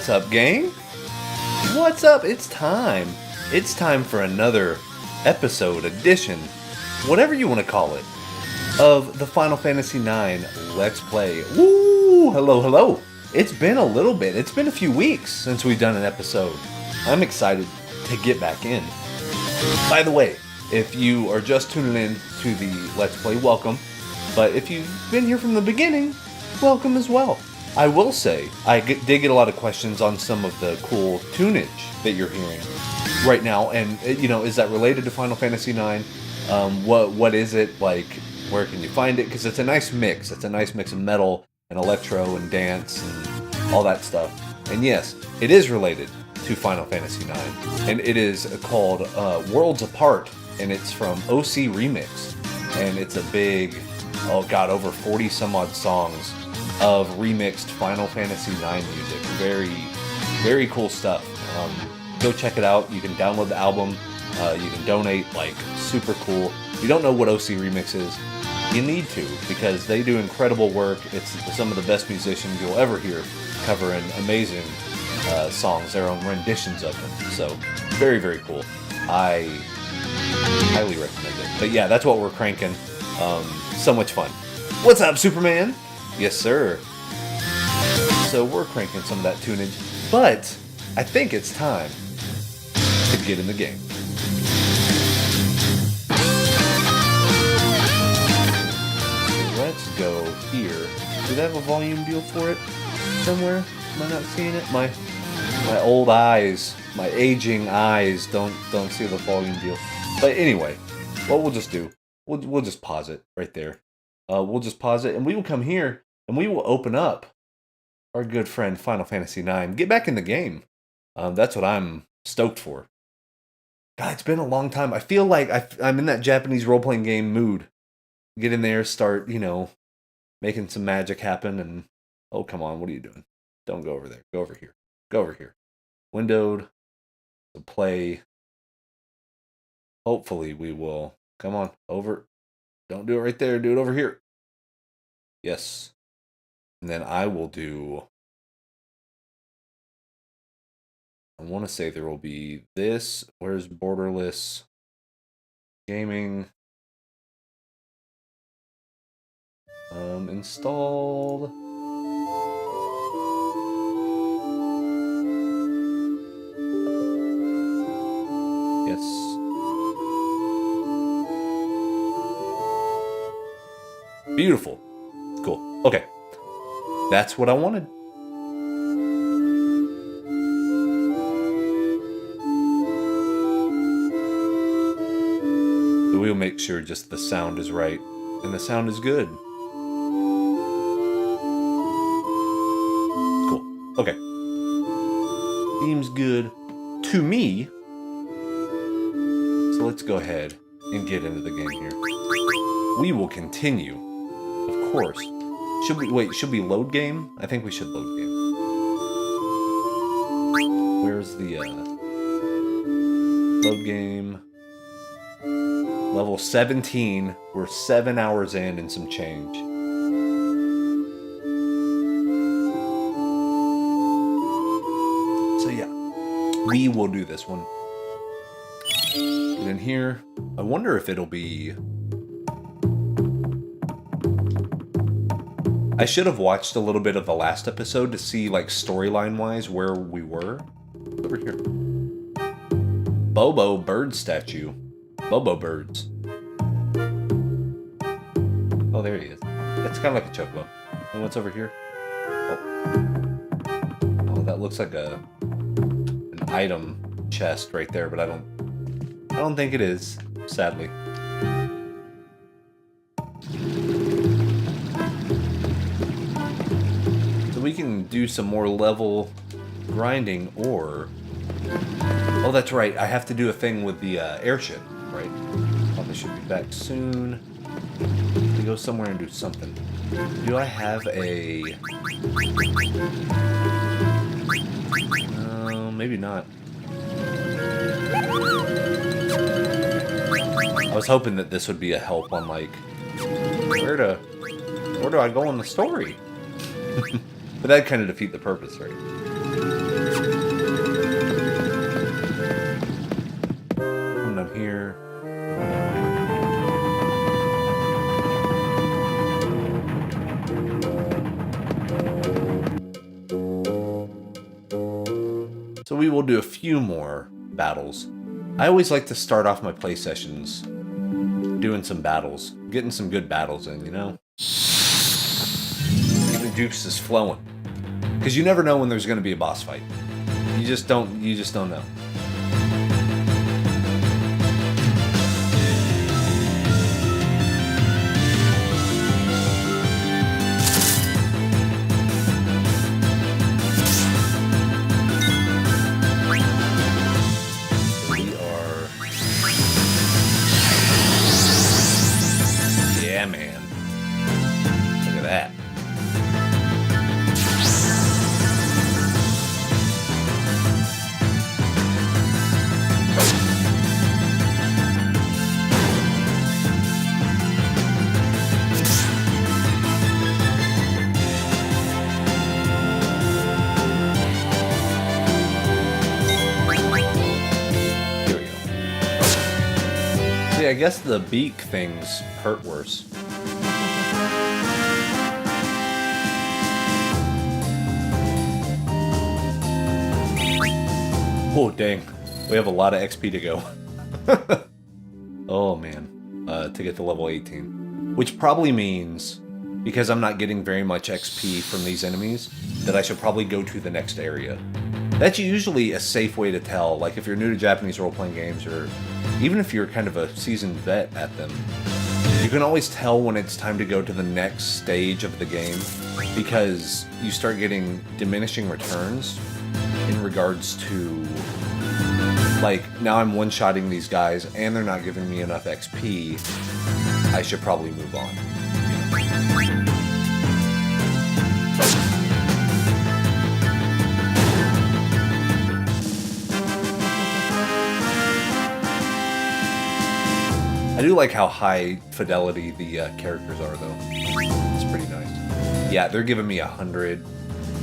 What's up, gang? What's up? It's time. It's time for another episode, edition, whatever you want to call it, of the Final Fantasy IX Let's Play. Woo! Hello, hello. It's been a little bit. It's been a few weeks since we've done an episode. I'm excited to get back in. By the way, if you are just tuning in to the Let's Play, welcome. But if you've been here from the beginning, welcome as well. I will say, I did get a lot of questions on some of the cool tunage that you're hearing right now. And, you know, is that related to Final Fantasy IX? What is it? Like, where can you find it? Because it's a nice mix. It's a nice mix of metal and electro and dance and all that stuff. And yes, it is related to Final Fantasy IX. And it is called Worlds Apart. And it's from OC Remix. And it's a big, oh god, over 40 some odd songs of remixed Final Fantasy IX music. Very, very cool stuff. Go check it out. You can download the album. You can donate. Like, super cool. If you don't know what OC Remix is, you need to, because they do incredible work. It's some of the best musicians you'll ever hear covering amazing songs, their own renditions of them. So, very, very cool. I highly recommend it. But yeah, that's what we're cranking. So much fun. What's up, Superman? Yes, sir. So we're cranking some of that tunage, but I think it's time to get in the game. Let's go here. Do they have a volume deal for it somewhere? Am I not seeing it? My old eyes, my aging eyes don't see the volume deal. But anyway, what we'll just do, we'll just pause it right there. We'll just pause it, and we will come here, and we will open up our good friend Final Fantasy IX. Get back in the game. That's what I'm stoked for. God, it's been a long time. I feel like I'm in that Japanese role-playing game mood. Get in there, start, you know, making some magic happen, and, oh, come on, what are you doing? Don't go over there. Go over here. Go over here. Windowed. To play. Hopefully we will. Come on, over. Don't do it right there. Do it over here. Yes. And then I will do... I want to say there will be this. Where's borderless gaming? Installed. Yes. Beautiful. Cool. Okay. That's what I wanted. So we'll make sure just the sound is right. And the sound is good. Cool. Okay. Seems good to me. So let's go ahead and get into the game here. We will continue. Of course. Should we load game? I think we should load game. Where's the, load game? Level 17. We're 7 hours in and some change. So yeah, we will do this one. Get in here. I wonder if it'll be... I should have watched a little bit of the last episode to see, like, storyline-wise where we were. Over here. Bobo bird statue. Bobo birds. Oh, there he is. It's kind of like a chocobo. And what's over here? Oh, that looks like an item chest right there, but I don't think it is, sadly. We can do some more level grinding, or... Oh, that's right. I have to do a thing with the airship, right? Probably should be back soon. To go somewhere and do something. Do I have a... No, maybe not. I was hoping that this would be a help on, like, where do I go in the story? But that'd kind of defeat the purpose, right? here. So we will do a few more battles. I always like to start off my play sessions doing some battles, getting some good battles in, you know? The juice is flowing. Because you never know when there's going to be a boss fight. You just don't know. Yeah, man. Look at that. Here we go. See, I guess the beak things hurt worse. Oh, dang. We have a lot of XP to go. Oh, man. To get to level 18. Which probably means, because I'm not getting very much XP from these enemies, that I should probably go to the next area. That's usually a safe way to tell, like if you're new to Japanese role-playing games, or even if you're kind of a seasoned vet at them, you can always tell when it's time to go to the next stage of the game, because you start getting diminishing returns in regards to, like, now I'm one-shotting these guys and they're not giving me enough XP, I should probably move on. I do like how high fidelity the characters are, though. It's pretty nice. Yeah, they're giving me 100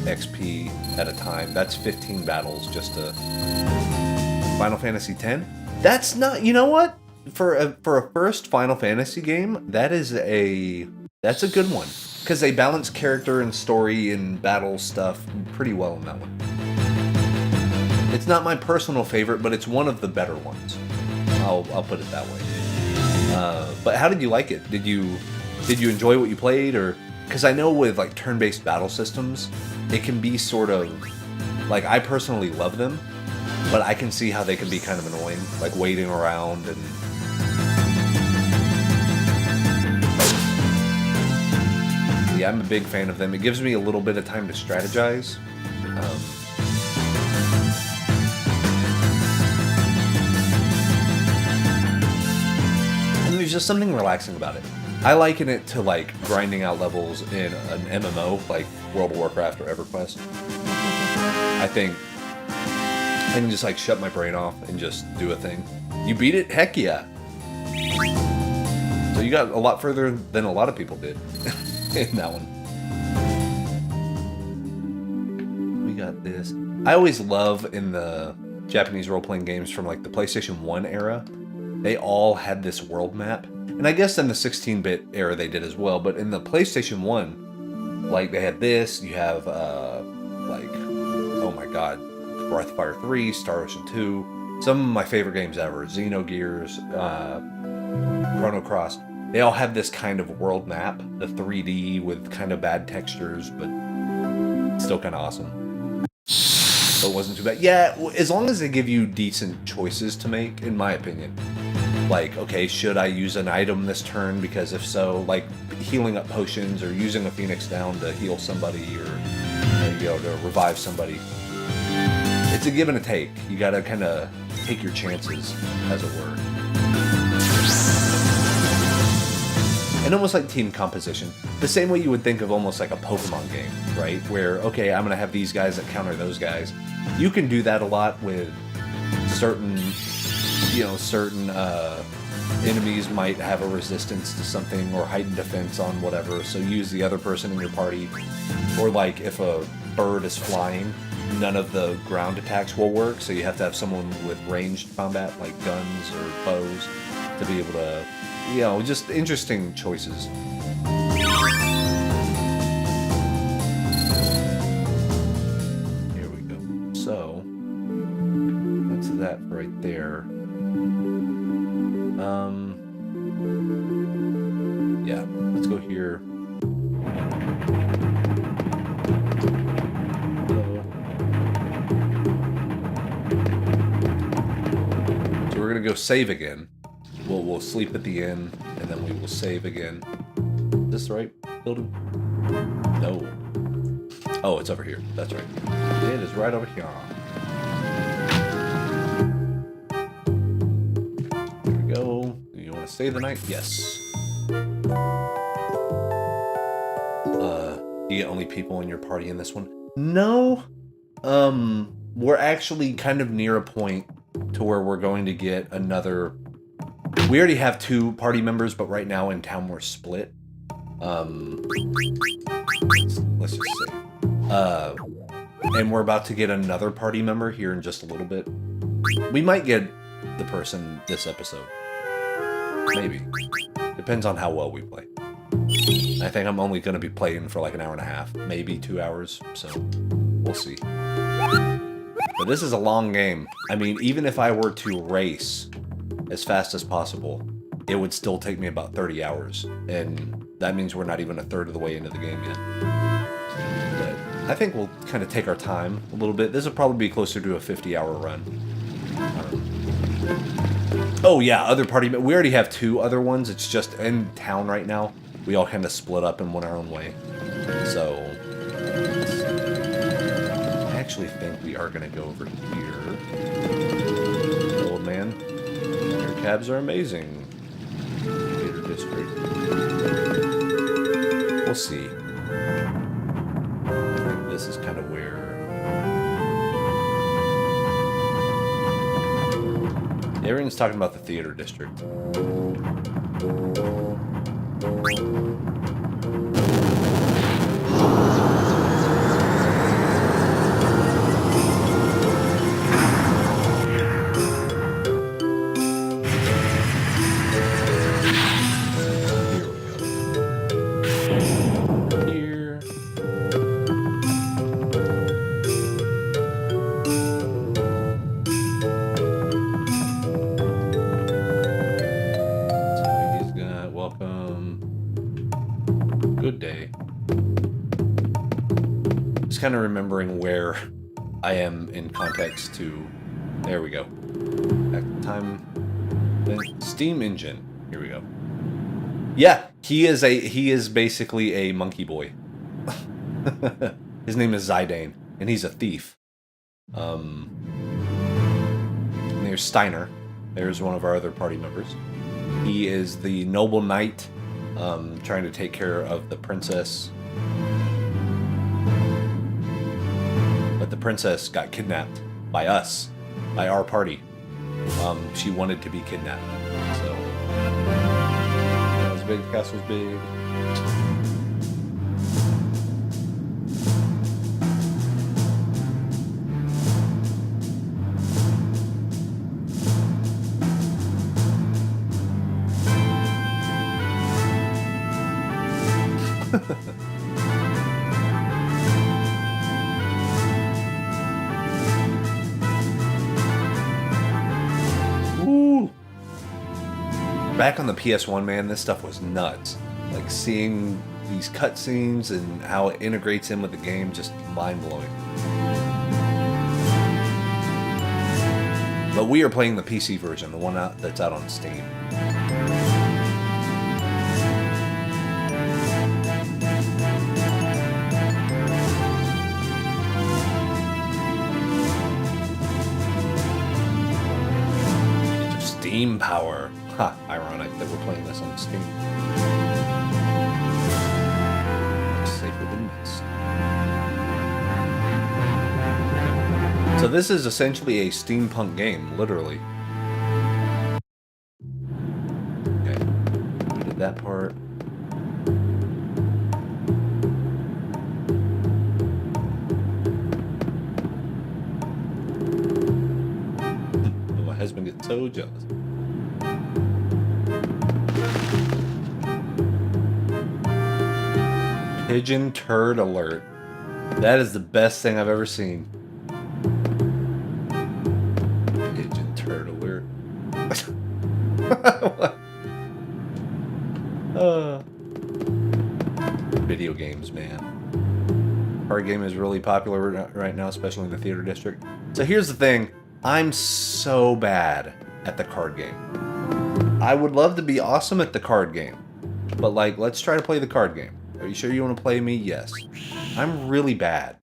XP at a time. That's 15 battles just to Final Fantasy X. That's not, you know what? For a first Final Fantasy game, that's a good one, because they balance character and story and battle stuff pretty well in that one. It's not my personal favorite, but it's one of the better ones. I'll put it that way. But how did you like it? Did you enjoy what you played, or because I know with like turn-based battle systems, it can be sort of like, I personally love them, but I can see how they can be kind of annoying, like waiting around and. Yeah, I'm a big fan of them. It gives me a little bit of time to strategize. And there's just something relaxing about it. I liken it to like grinding out levels in an MMO, like World of Warcraft or EverQuest. I think I can just like shut my brain off and just do a thing. You beat it? Heck yeah. So you got a lot further than a lot of people did in that one. We got this. I always love in the Japanese role-playing games from like the PlayStation 1 era, they all had this world map. And I guess in the 16-bit era they did as well, but in the PlayStation 1, like they had this, you have like, oh my god, Breath of Fire 3, Star Ocean 2, some of my favorite games ever, Xenogears, Chrono Cross. They all have this kind of world map, the 3D with kind of bad textures, but still kind of awesome. So it wasn't too bad. Yeah, as long as they give you decent choices to make, in my opinion. Like, okay, should I use an item this turn? Because if so, like healing up potions or using a Phoenix down to heal somebody or, you know, to revive somebody. It's a give and a take. You gotta kind of take your chances, as it were. And almost like team composition. The same way you would think of almost like a Pokemon game, right? Where, okay, I'm gonna have these guys that counter those guys. You can do that a lot with certain enemies might have a resistance to something or heightened defense on whatever, so use the other person in your party. Or like if a bird is flying, none of the ground attacks will work, so you have to have someone with ranged combat, like guns or bows, to be able to, you know, just interesting choices. Here we go. So, that's that right there. Yeah, let's go here. So we're gonna go save again. We'll sleep at the inn, and then we will save again. Is this the right building? No. Oh, it's over here. That's right. It is right over here. There we go. You want to stay the night? Yes. Do you get only people in your party in this one? No. We're actually kind of near a point to where we're going to get another. We already have 2 party members, but right now in town we're split. Let's just say. And we're about to get another party member here in just a little bit. We might get the person this episode. Maybe. Depends on how well we play. I think I'm only going to be playing for like an hour and a half, maybe 2 hours, so we'll see. But this is a long game. I mean, even if I were to race as fast as possible, it would still take me about 30 hours. And that means we're not even a third of the way into the game yet. But I think we'll kind of take our time a little bit. This will probably be closer to a 50-hour run. Oh yeah, other party. We already have 2 other ones. It's just in town right now. We all kind of split up and went our own way. So I actually think we are going to go over here. Old man, your cabs are amazing. Theater district. We'll see. I think this is kind of where. Everyone's talking about the theater district. Kind of remembering where I am in context to. There we go. Back to time. Steam engine. Here we go. Yeah, he is basically a monkey boy. His name is Zidane, and he's a thief. And there's Steiner. There's one of our other party members. He is the noble knight, trying to take care of the princess. But the princess got kidnapped by us, by our party. She wanted to be kidnapped. So, as big, the castle's big. Back on the PS1, man, this stuff was nuts. Like, seeing these cutscenes and how it integrates in with the game, just mind-blowing. But we are playing the PC version, the one that's out on Steam. Steam power. Ha, ironic that we're playing this on Steam. Safer than this. So this is essentially a steampunk game, literally. so jealous. Pigeon turd alert. That is the best thing I've ever seen. Pigeon turd alert. Video games, man. Card game is really popular right now, especially in the theater district. So here's the thing. I'm so bad at the card game. I would love to be awesome at the card game. But, like, let's try to play the card game. Are you sure you want to play me? Yes. I'm really bad.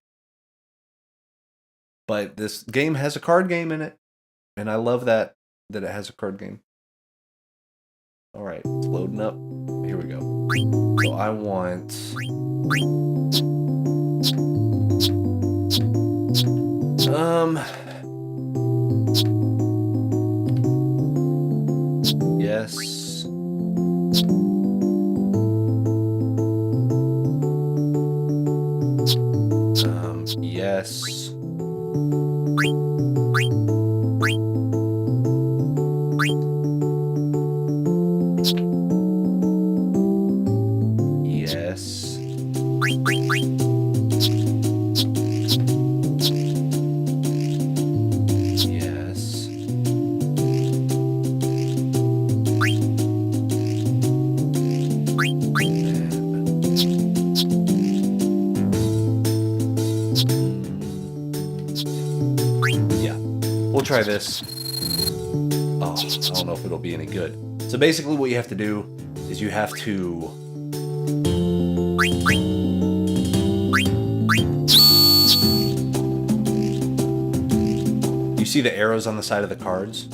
But this game has a card game in it. And I love that it has a card game. Alright, it's loading up. Here we go. So I want... Yes. Yes. Yes. Yes. Yeah. We'll try this. Oh, I don't know if it'll be any good. So basically what you have to do is you have to... You see the arrows on the side of the cards?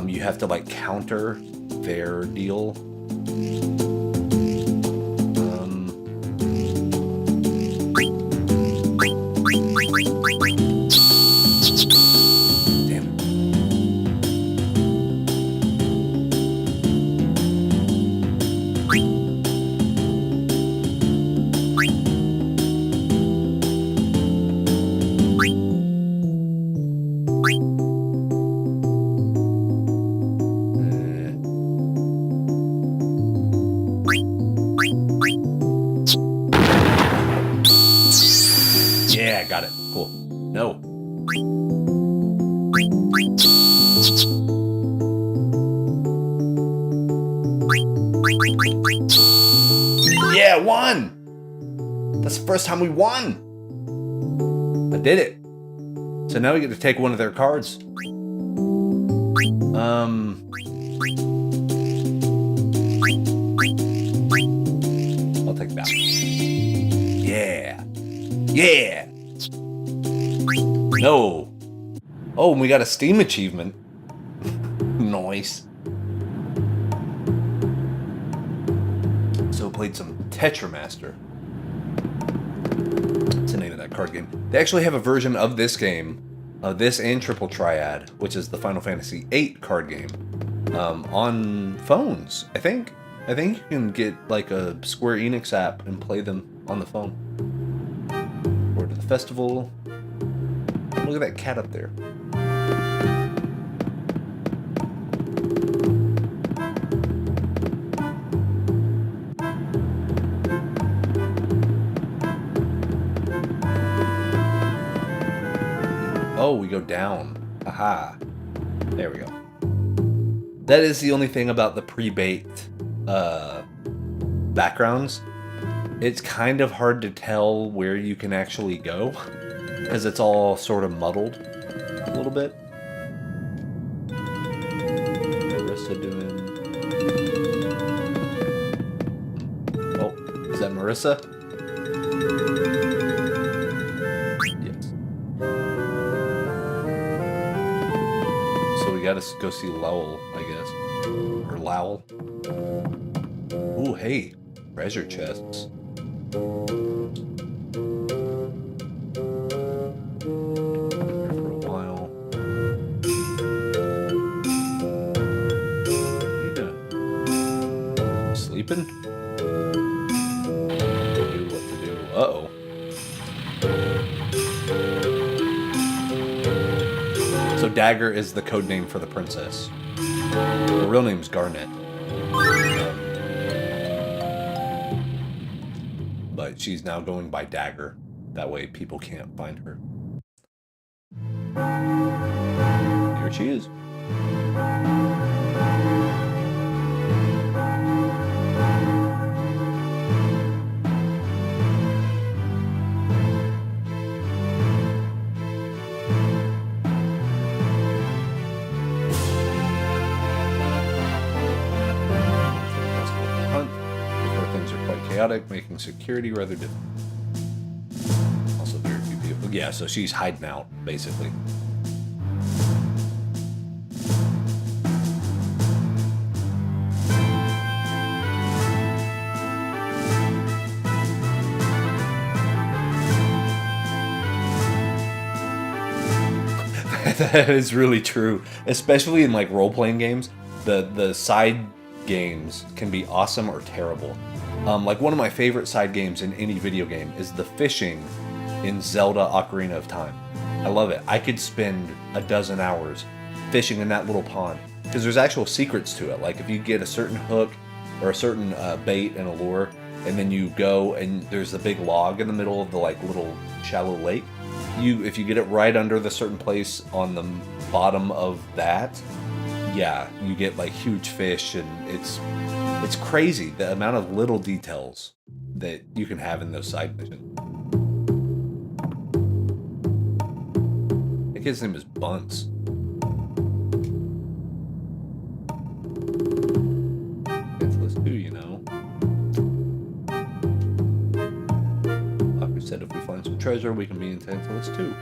You have to, like, counter their deal. Yeah, got it. Cool. No. Yeah, won! That's the first time we won! I did it. So now we get to take one of their cards. I'll take that. Yeah. Yeah! No. Oh, and we got a Steam achievement. Nice. So played some Tetramaster. That's the name of that card game. They actually have a version of this game, this and Triple Triad, which is the Final Fantasy VIII card game, on phones, I think. I think you can get like a Square Enix app and play them on the phone. Or to the festival. Look at that cat up there. Oh, we go down. Aha. There we go. That is the only thing about the pre-baked backgrounds. It's kind of hard to tell where you can actually go, because it's all sort of muddled a little bit. Marissa doing... Oh, is that Marissa? Yes. So we gotta go see Lowell, I guess. Or Lowell. Ooh, hey. Treasure chests. Sleeping? Do what to do. Uh-oh. So Dagger is the code name for the princess. Her real name's Garnet. But she's now going by Dagger. That way people can't find her. Here she is. Chaotic, making security rather difficult. Also, very few people. Yeah, so she's hiding out, basically. That is really true, especially in like role-playing games. The side games can be awesome or terrible. Like one of my favorite side games in any video game is the fishing in Zelda Ocarina of Time. I love it. I could spend a dozen hours fishing in that little pond because there's actual secrets to it. Like if you get a certain hook or a certain bait and a lure, and then you go and there's a big log in the middle of the like little shallow lake. If you get it right under the certain place on the bottom of that, yeah, you get like huge fish, and it's crazy the amount of little details that you can have in those side missions. I think his name is Bunce. Let's do, you know. Like we said, if we find some treasure, we can be in Tantalus too.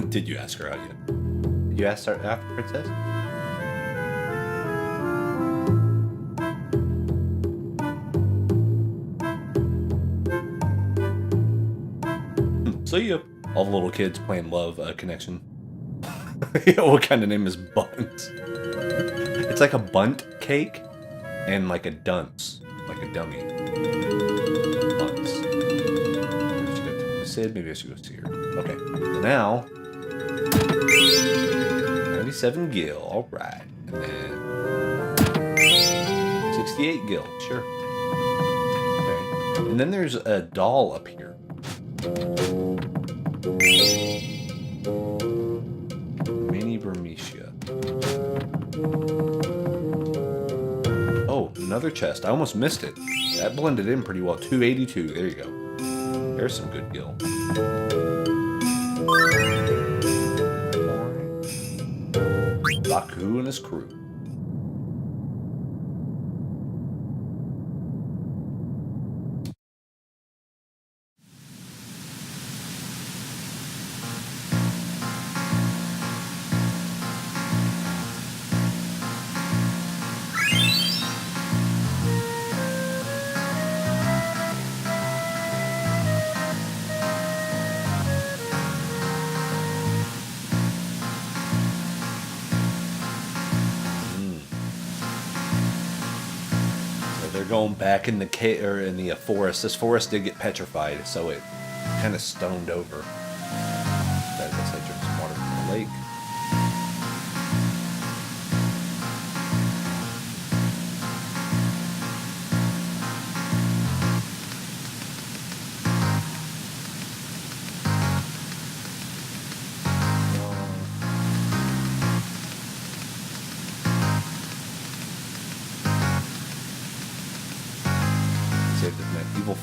Did you ask her out yet? Did you ask her after Princess? See ya. All the little kids playing Love Connection. What kind of name is Bunt? It's like a bunt cake and like a dunce, like a dummy. Bunts. Sid, maybe I should go see her. Okay, so now 97 gil, alright. And then 68 gil, sure. Okay. And then there's a doll up here. Mini Burmecia. Oh, another chest. I almost missed it. That blended in pretty well. 282, there you go. There's some good gil. Baku and his crew. Going back in the in the forest. This forest did get petrified, so it kind of stoned over. I guess I drink some water from the lake.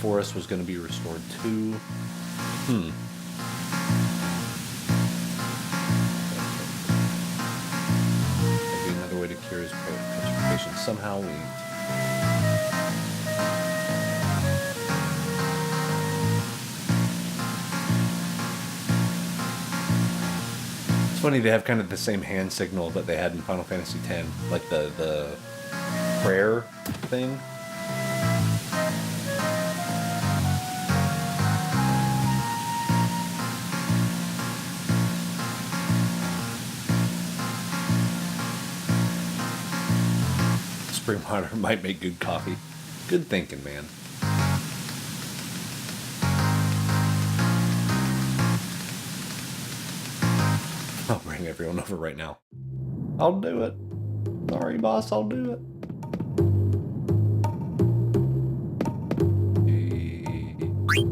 Forest was going to be restored too. Maybe another way to cure his petrification. Somehow we... It's funny, they have kind of the same hand signal that they had in Final Fantasy X. Like the prayer thing. spring water might make good coffee. Good thinking, man. I'll bring everyone over right now. I'll do it. Sorry, boss, I'll do it.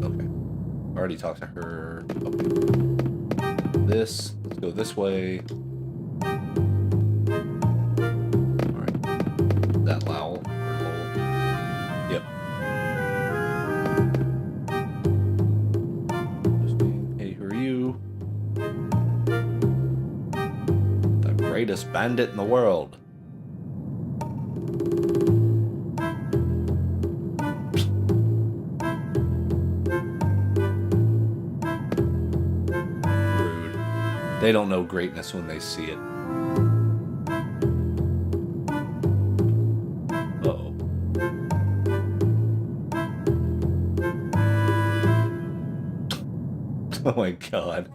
Okay. Already talked to her. Okay. Let's go this way. Alright. That Lowell. Yep. Hey, who are you? The greatest bandit in the world. They don't know greatness when they see it. Uh-oh. Oh my god.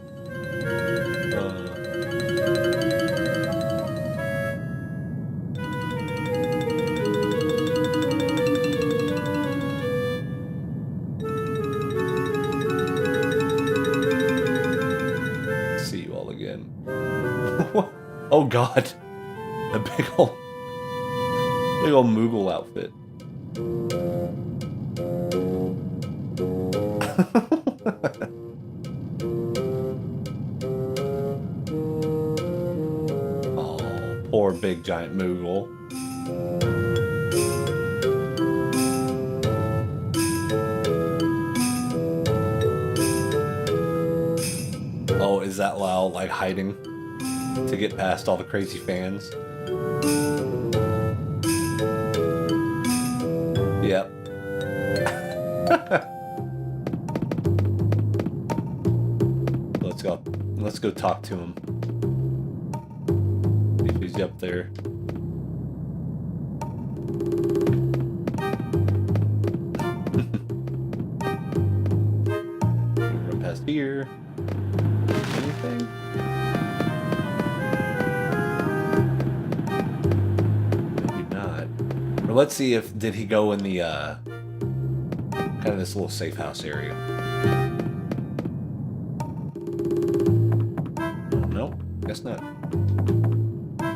Oh god. A big old Moogle outfit. Oh, poor big giant Moogle. Oh, is that Lau like hiding to get past all the crazy fans? Yep. Let's go talk to him. See if he's up there. Run past here. Anything? Maybe not. Or let's see if did he go in the kind of this little safe house area. Oh, no, guess not.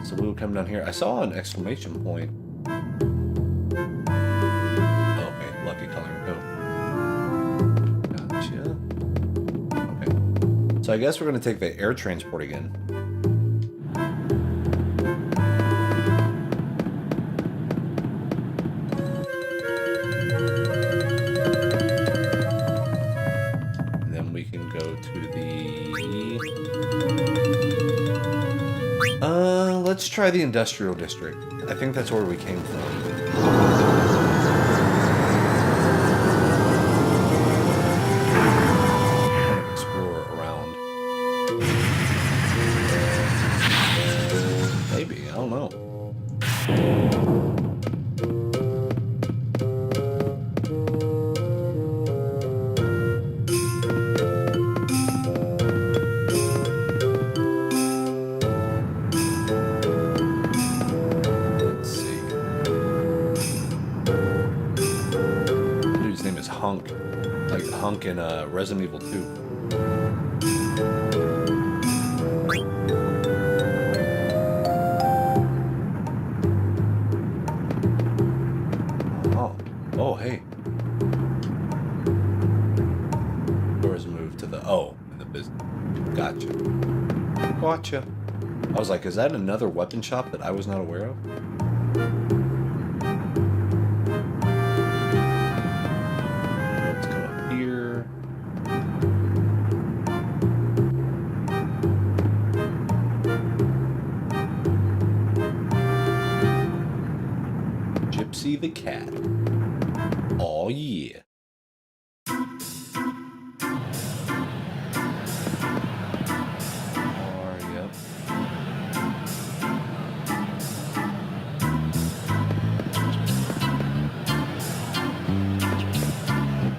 So we'll come down here. I saw an exclamation point. Okay, lucky coloring code. Gotcha. Okay. So I guess we're gonna take the air transport again. Let's try the industrial district. I think that's where we came from. Explore around. Maybe, I don't know. Hunk in Resident Evil 2. Oh, hey. Doors moved to the in the business. Gotcha. I was like, is that another weapon shop that I was not aware of? The cat. Oh yeah. Yep.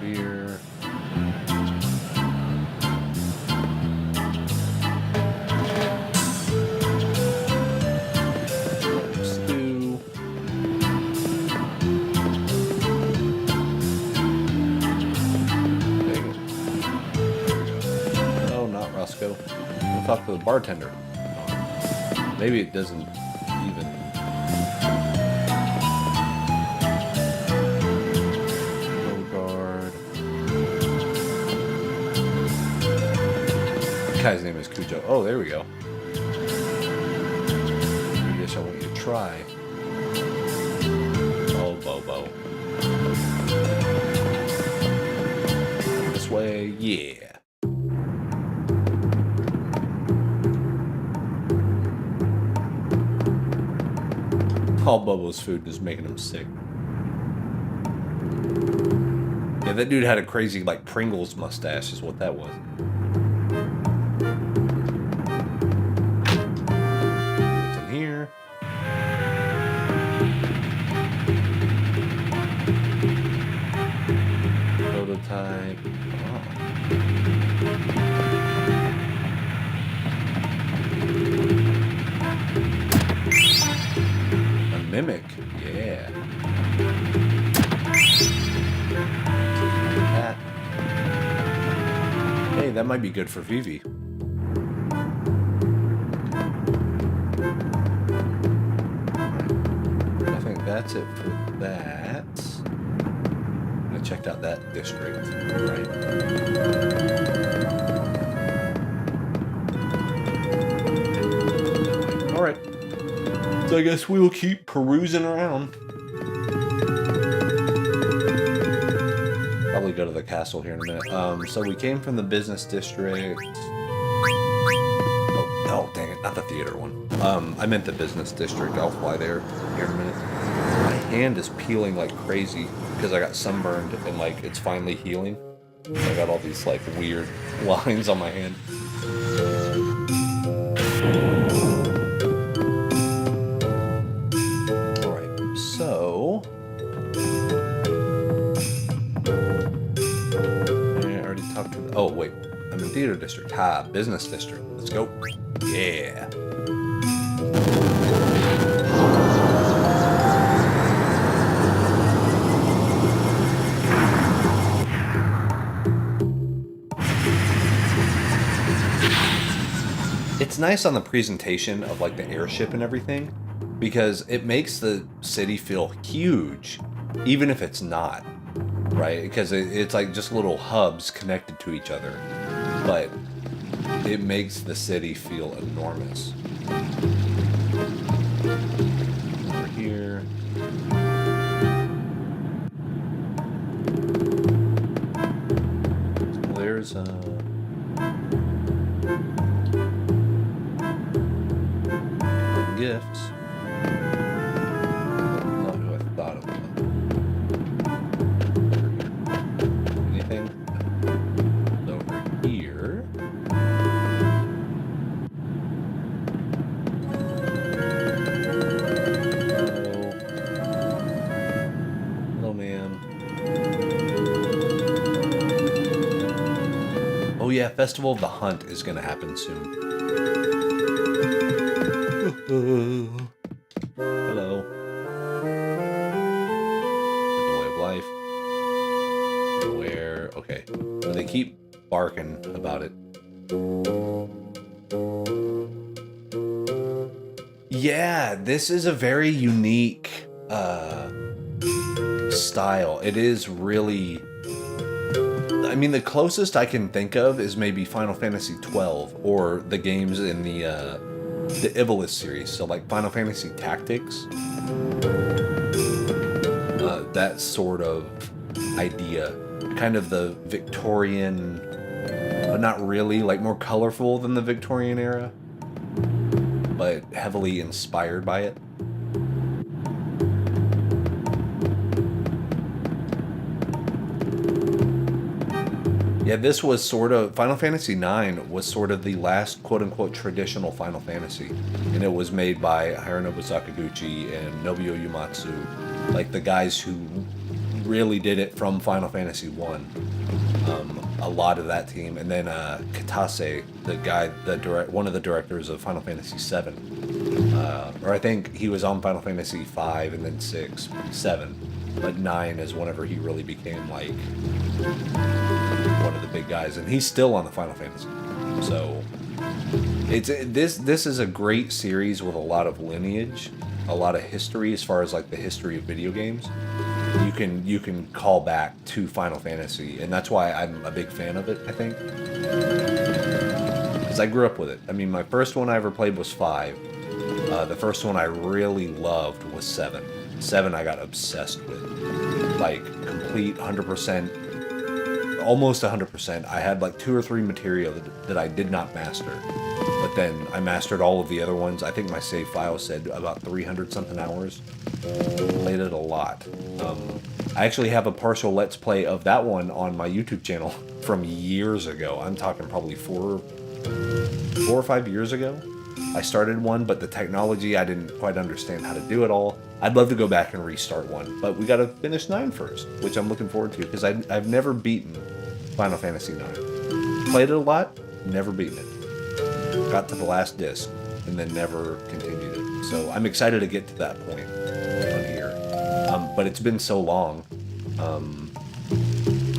Beer. let's go. We'll talk to the bartender. Maybe it doesn't even... Guard. The guy's name is Cujo. Oh, there we go. I guess I want you to try. Oh, Bobo. This way, yeah. All Bobo's food is making him sick. Yeah, that dude had a crazy, like, Pringles mustache is what that was. What's in here? Prototype. A mimic. Yeah. That. Hey, that might be good for Vivi. I think that's it for that. I checked out that district, right? Alright. So I guess we will keep perusing around. Probably go to the castle here in a minute. So we came from the business district. Oh, dang it, not the theater one. I meant the business district. I'll fly there here in a minute. My hand is peeling like crazy because I got sunburned and like it's finally healing. I got all these like weird lines on my hand. Alright, so I already talked to the... Oh wait, I'm in theater district. Ha, business district. Let's go. Yeah. It's nice on the presentation of like the airship and everything because it makes the city feel huge, even if it's not, right? Because it's like just little hubs connected to each other, but it makes the city feel enormous. Over here. So there's gifts. Not who I thought it was. Anything? Over here. Hello, ma'am. Oh yeah, Festival of the Hunt is gonna happen soon. Hello. The way of life. Where? Okay. So they keep barking about it. Yeah, this is a very unique style. It is really... I mean, the closest I can think of is maybe Final Fantasy XII or the games in the Ivalice series, so like Final Fantasy Tactics, that sort of idea, kind of the Victorian, but not really, like more colorful than the Victorian era, but heavily inspired by it. Yeah, this was sort of... Final Fantasy IX was sort of the last quote-unquote traditional Final Fantasy. And it was made by Hironobu Sakaguchi and Nobuo Uematsu. Like, the guys who really did it from Final Fantasy I. A lot of that team. And then Kitase, the guy, one of the directors of Final Fantasy VII. Or I think he was on Final Fantasy V and then 6, 7. But 9 is whenever he really became, like... one of the big guys, and he's still on the Final Fantasy. So this is a great series with a lot of lineage, a lot of history as far as like the history of video games. You can call back to Final Fantasy, and that's why I'm a big fan of it, I think. Because I grew up with it. I mean, my first one I ever played was 5. The first one I really loved was 7. 7 I got obsessed with. Like, complete 100%, almost 100%. I had like 2 or 3 material that I did not master. But then I mastered all of the other ones. I think my save file said about 300 something hours. Played it a lot. I actually have a partial Let's Play of that one on my YouTube channel from years ago. I'm talking probably 4 or 5 years ago. I started one, but the technology, I didn't quite understand how to do it all. I'd love to go back and restart one, but we gotta finish 9 first, which I'm looking forward to, because I've never beaten Final Fantasy 9. Played it a lot, never beaten it. Got to the last disc, and then never continued it. So I'm excited to get to that point on here. But it's been so long.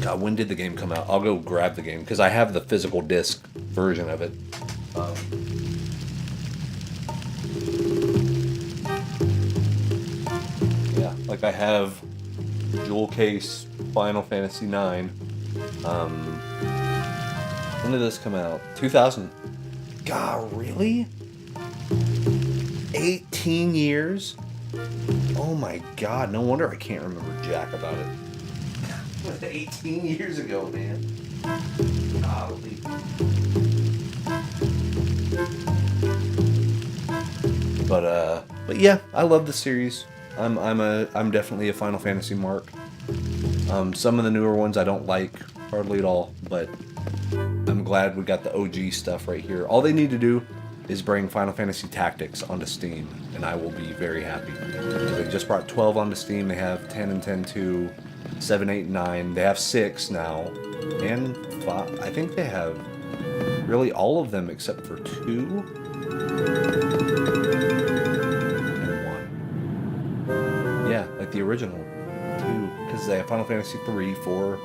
God, when did the game come out? I'll go grab the game, because I have the physical disc version of it. Yeah, like I have Jewel Case Final Fantasy 9. When did this come out? 2000. God, really? 18 years? Oh my God, no wonder I can't remember jack about it. 18 years ago, man. Golly. But yeah, I love the series. I'm definitely a Final Fantasy mark. Some of the newer ones I don't like hardly at all, but I'm glad we got the OG stuff right here. All they need to do is bring Final Fantasy Tactics onto Steam, and I will be very happy. They just brought 12 onto Steam. They have 10 and 10-2, 7, 8, 9. They have 6 now, and 5. I think they have really all of them except for 2 and 1. Yeah, like the original 2, because they have Final Fantasy 3, 4.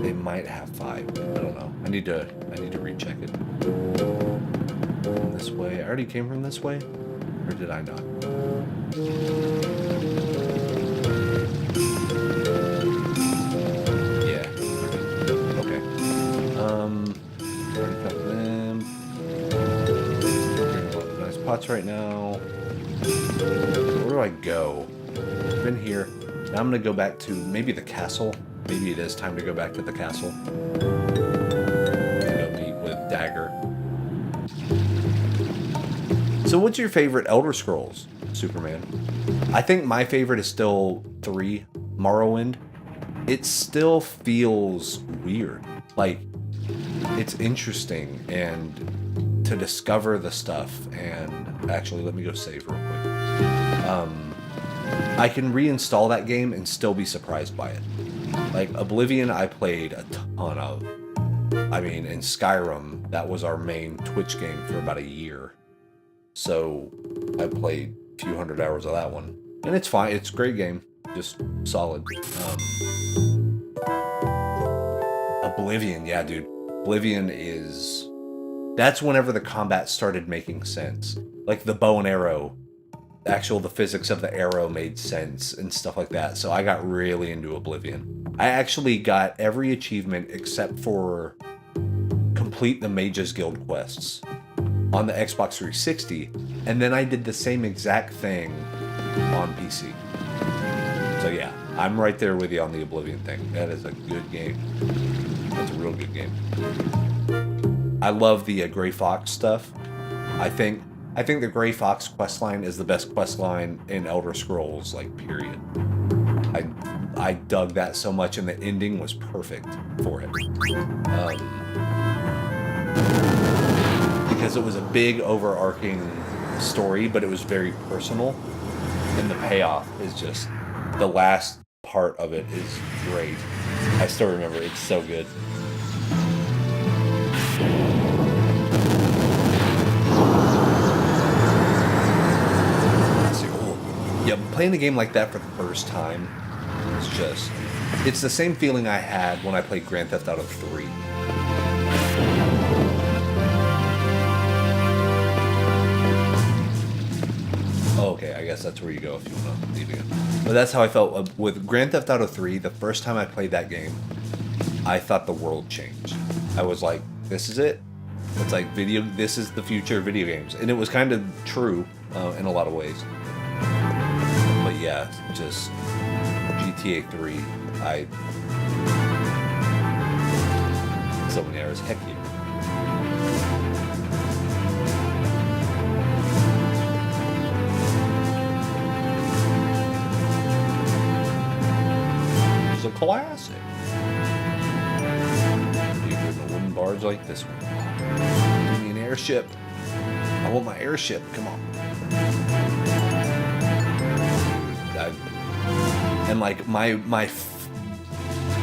They might have 5. I don't know. I need to recheck it. This way. I already came from this way, or did I not? Yeah. Okay. Already got them. Getting a lot of nice pots right now. Where do I go? I've been here. Now I'm gonna go back to maybe the castle. Maybe it is time to go back to the castle. Go meet with Dagger. So what's your favorite Elder Scrolls, Superman? I think my favorite is still 3, Morrowind. It still feels weird. Like, it's interesting, and to discover the stuff, and actually, let me go save real quick. I can reinstall that game and still be surprised by it. Like, Oblivion I played a ton of. I mean, in Skyrim, that was our main Twitch game for about a year. So, I played a few hundred hours of that one. And it's fine, it's a great game. Just solid. Oblivion, yeah, dude. Oblivion is... That's whenever the combat started making sense. Like, the bow and arrow. The physics of the arrow made sense and stuff like that. So I got really into Oblivion. I actually got every achievement except for complete the Mages Guild quests on the Xbox 360, and then I did the same exact thing on PC. So yeah, I'm right there with you on the Oblivion thing. That is a good game. That's a real good game. I love the Gray Fox stuff. I think the Gray Fox questline is the best questline in Elder Scrolls, like, period. I dug that so much, and the ending was perfect for it. Because it was a big, overarching story, but it was very personal. And the payoff is just... The last part of it is great. I still remember it. It's so good. Yeah, playing a game like that for the first time is just It's the same feeling I had when I played Grand Theft Auto 3. Oh, okay, I guess that's where you go if you want to leave again. But that's how I felt with Grand Theft Auto 3. The first time I played that game, I thought the world changed. I was like, this is it. It's like this is the future of video games. And it was kind of true in a lot of ways. But yeah, just GTA 3, so many hours, heck yeah. It's a classic. Even a wooden barge like this one. Give me an airship. I want my airship. Come on. And like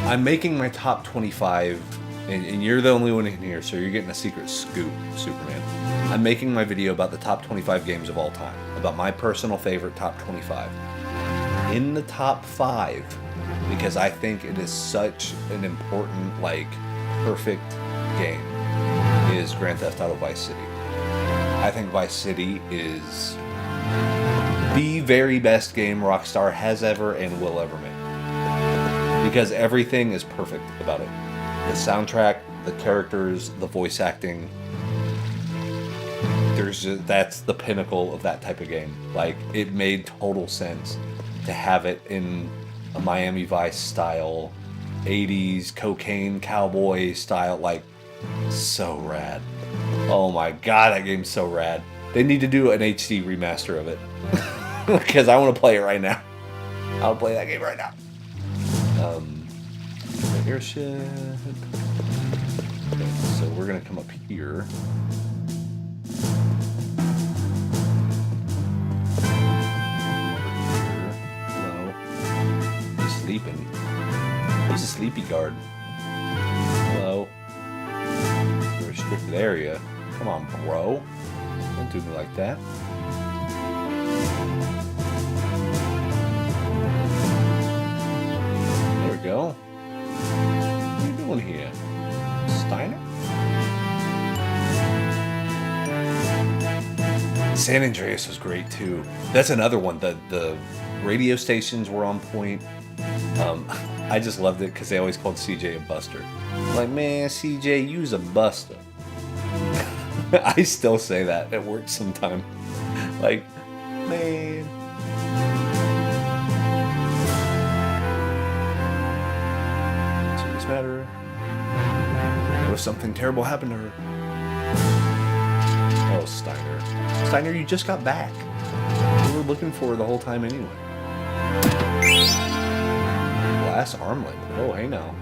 I'm making my top 25, and you're the only one in here, so you're getting a secret scoop, Superman. I'm making my video about the top 25 games of all time, about my personal favorite top 25. In the top 5, because I think it is such an important, like, perfect game, is Grand Theft Auto Vice City. I think Vice City is the very best game Rockstar has ever and will ever make. Because everything is perfect about it. The soundtrack, the characters, the voice acting. That's the pinnacle of that type of game. Like, it made total sense to have it in a Miami Vice style, 80s cocaine cowboy style, like, so rad. Oh my god, that game's so rad. They need to do an HD remaster of it. Because I want to play it right now. I'll play that game right now. The airship. Okay, so we're gonna come up here. Hello. He's sleeping. He's a sleepy guard. Hello. The restricted area. Come on, bro. Don't do me like that. Go. What are you doing here? Steiner? San Andreas was great too. That's another one. The radio stations were on point. I just loved it because they always called CJ a buster. Like, man, CJ, you's a buster. I still say that at work sometime. Like, man. Matter. What if something terrible happened to her? Oh, Steiner. Steiner, you just got back. We were looking for her the whole time anyway. Glass armlet. Oh, hey now.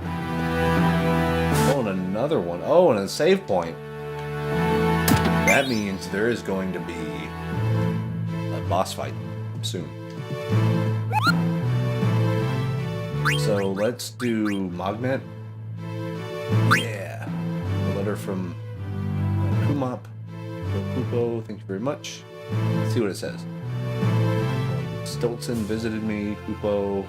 Oh, and another one. Oh, and a save point. That means there is going to be a boss fight soon. So let's do Magnet. Yeah. A letter from Kumop. Pupo, thank you very much. Let's see what it says. Stilton visited me. Pupo.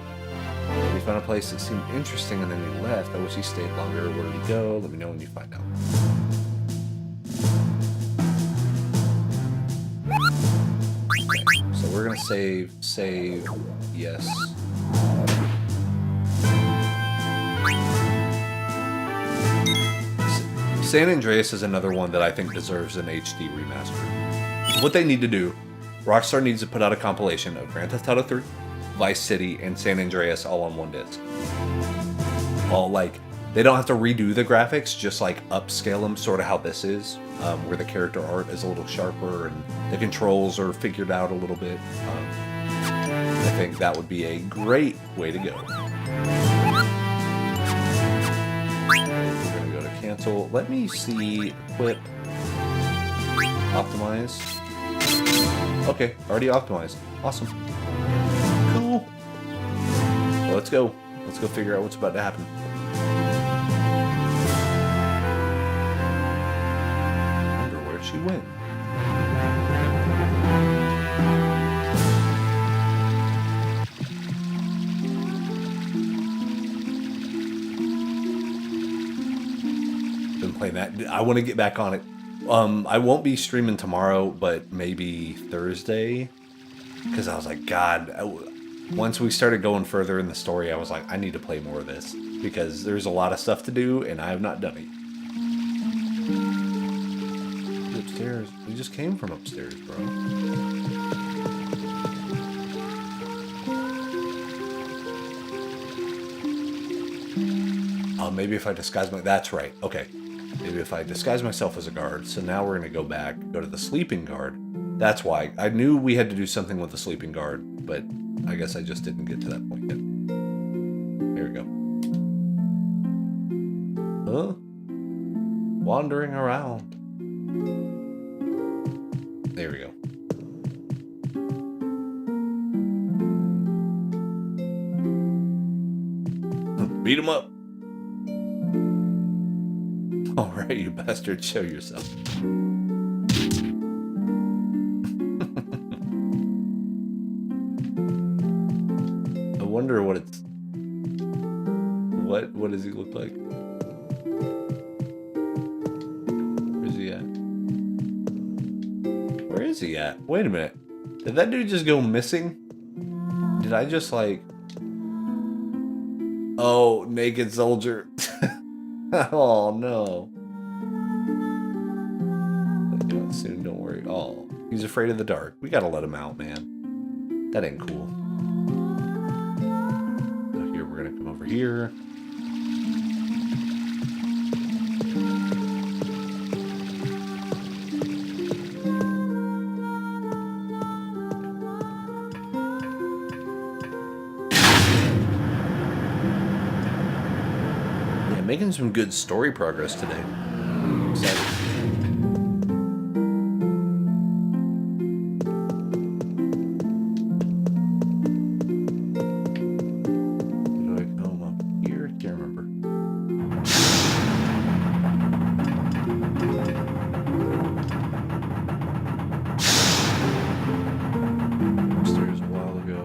We found a place that seemed interesting and then he left. I wish he stayed longer. Where did he go? Let me know when you find out. Okay. So we're going to save, yes. San Andreas is another one that I think deserves an HD remaster. What they need to do, Rockstar needs to put out a compilation of Grand Theft Auto 3, Vice City, and San Andreas all on one disc. All like, they don't have to redo the graphics, just like upscale them, sort of how this is, where the character art is a little sharper and the controls are figured out a little bit. I think that would be a great way to go. Cancel. Let me see. Equip. Optimize. Okay, already optimized. Awesome. Cool. Well, let's go. Let's go figure out what's about to happen. I wonder where she went. been playing that. I want to get back on it. I won't be streaming tomorrow, but maybe Thursday. Because I was like, God, once we started going further in the story, I was like, I need to play more of this. Because there's a lot of stuff to do, and I have not done it. Upstairs. We just came from upstairs, bro. Maybe if I disguise my... That's right. Okay. Maybe if I disguise myself as a guard. So now we're going to go back, go to the sleeping guard. That's why. I knew we had to do something with the sleeping guard, but I guess I just didn't get to that point yet. Here we go. Huh? Wandering around. There we go. Beat him up. All right, you bastard, show yourself. I wonder what it's... What does he look like? Where's he at? Where is he at? Wait a minute. Did that dude just go missing? Did I just like... Oh, naked soldier. Oh, no. Let you out soon, don't worry. Oh, he's afraid of the dark. We gotta let him out, man. That ain't cool. So here, we're gonna come over here. Making some good story progress today. I'm excited. Do I come up here? Can't remember. Upstairs a while ago.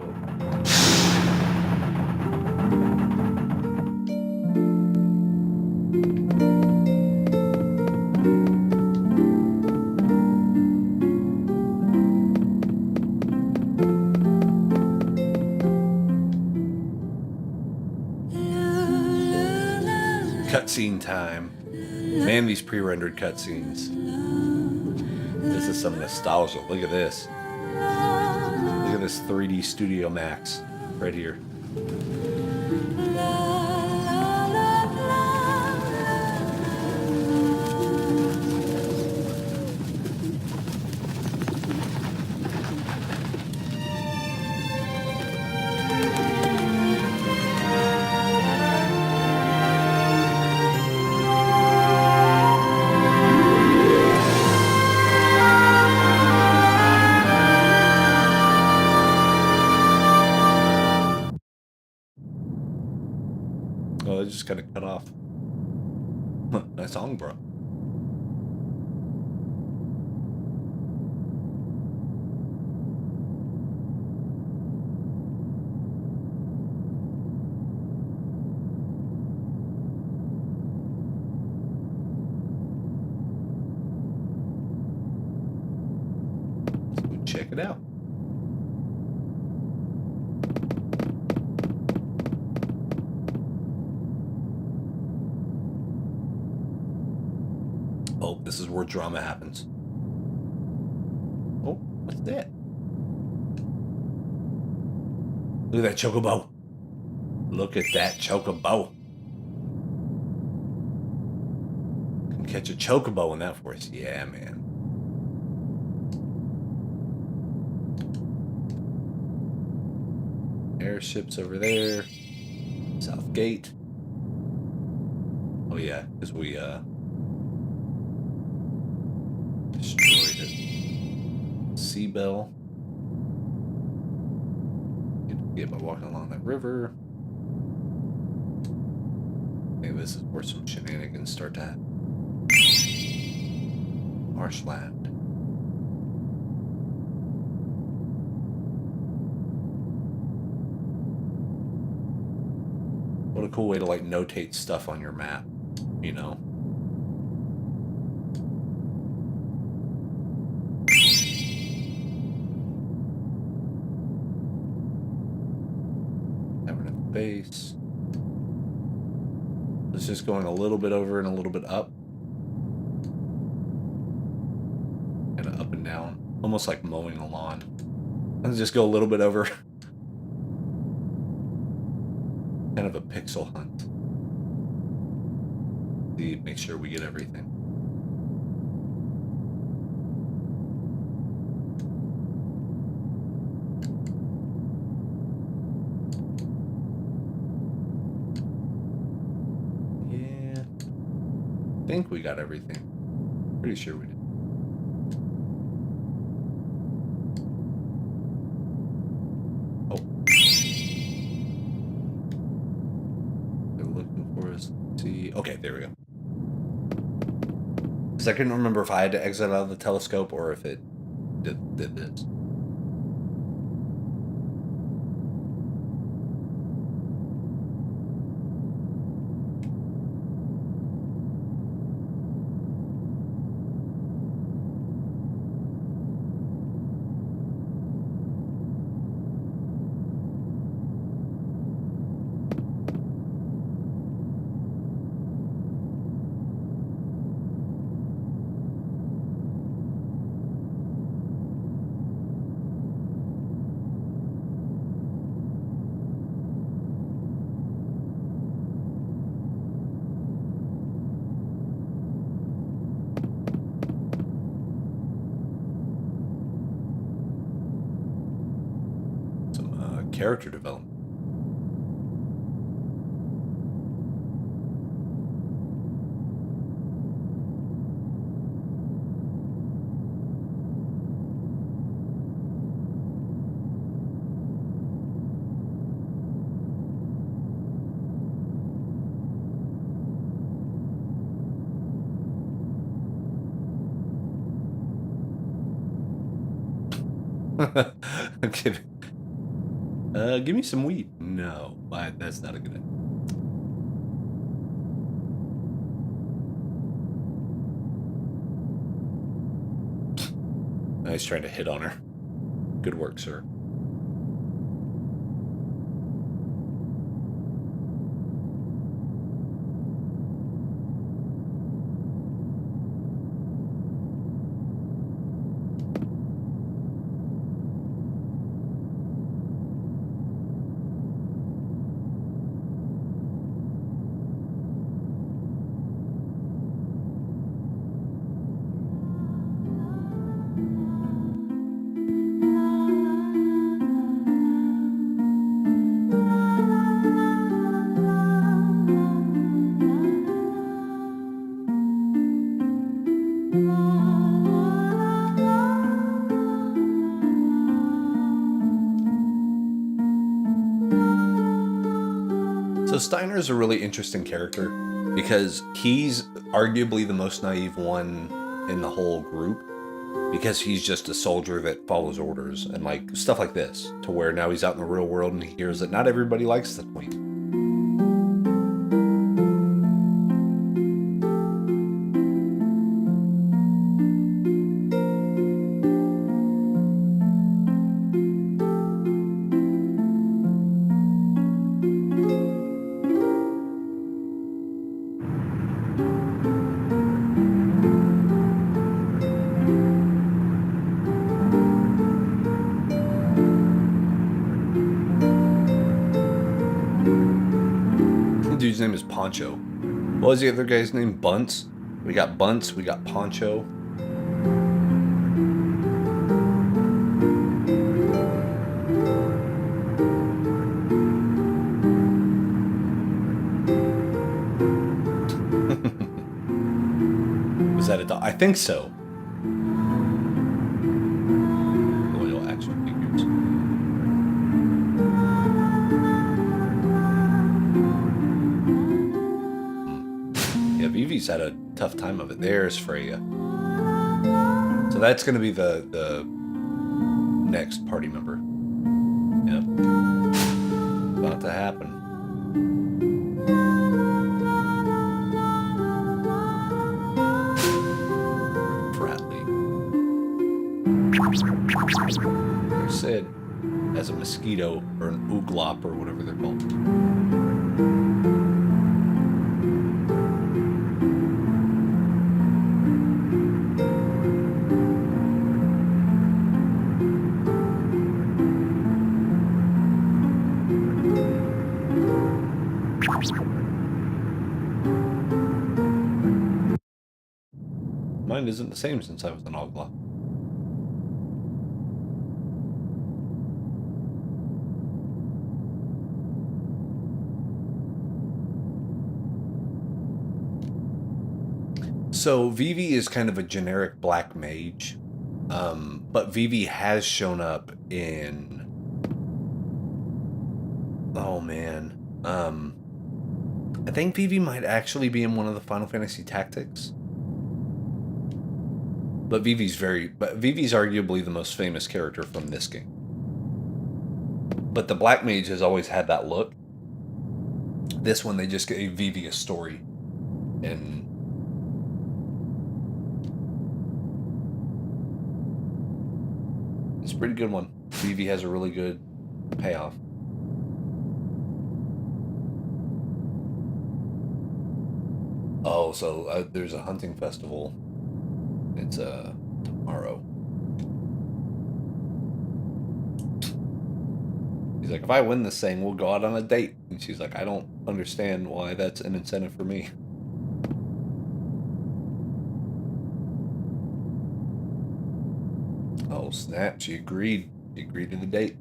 Cutscene time. Man, these pre-rendered cutscenes. This is some nostalgia. Look at this. Look at this 3D Studio Max right here. Oh, it just kind of cut off. Nice song, bro. Let's go check it out. Oh, this is where drama happens. Oh, what's that? Look at that chocobo. Look at that chocobo. Can catch a chocobo in that forest. Yeah, man. Airships over there. South Gate. Oh yeah, because we destroyed it. Seabell. Get by walking along that river. Maybe this is where some shenanigans start to happen. Marshland. What a cool way to like notate stuff on your map, you know. face. It's just going a little bit over and a little bit up. Kind of up and down. Almost like mowing a lawn. Let's just go a little bit over. Kind of a pixel hunt. See, make sure we get everything. Yeah. I think we got everything. Pretty sure we did. Okay, there we go. Because I couldn't remember if I had to exit out of the telescope or if it did this. Character development. I'm kidding. Give me some weed. No, that's not a good idea. He's trying to hit on her. Good work, sir. So Steiner is a really interesting character because he's arguably the most naive one in the whole group, because he's just a soldier that follows orders and like stuff like this, to where now he's out in the real world and he hears that not everybody likes the Queen. Dude's name is Poncho. What was the other guy's name? Bunce? We got Bunce, we got Poncho. Was that a dog? I think so. Loyal action figures. Vivi's had a tough time of it. There's Freya. So that's going to be the next party member. Yep. About to happen. Bradley. There's Sid. as a mosquito or an ooglop or whatever they're called. Mine isn't the same since I was an ooglop. So Vivi is kind of a generic black mage, but Vivi has shown up in. Oh man, I think Vivi might actually be in one of the Final Fantasy Tactics. But Vivi's arguably the most famous character from this game. But the black mage has always had that look. This one they just gave Vivi a story, and it's a pretty good one. Vivi has a really good payoff. Oh, so there's a hunting festival. It's tomorrow. He's like, if I win this thing, we'll go out on a date. And she's like, I don't understand why that's an incentive for me. Oh, snap. She agreed. She agreed to the date.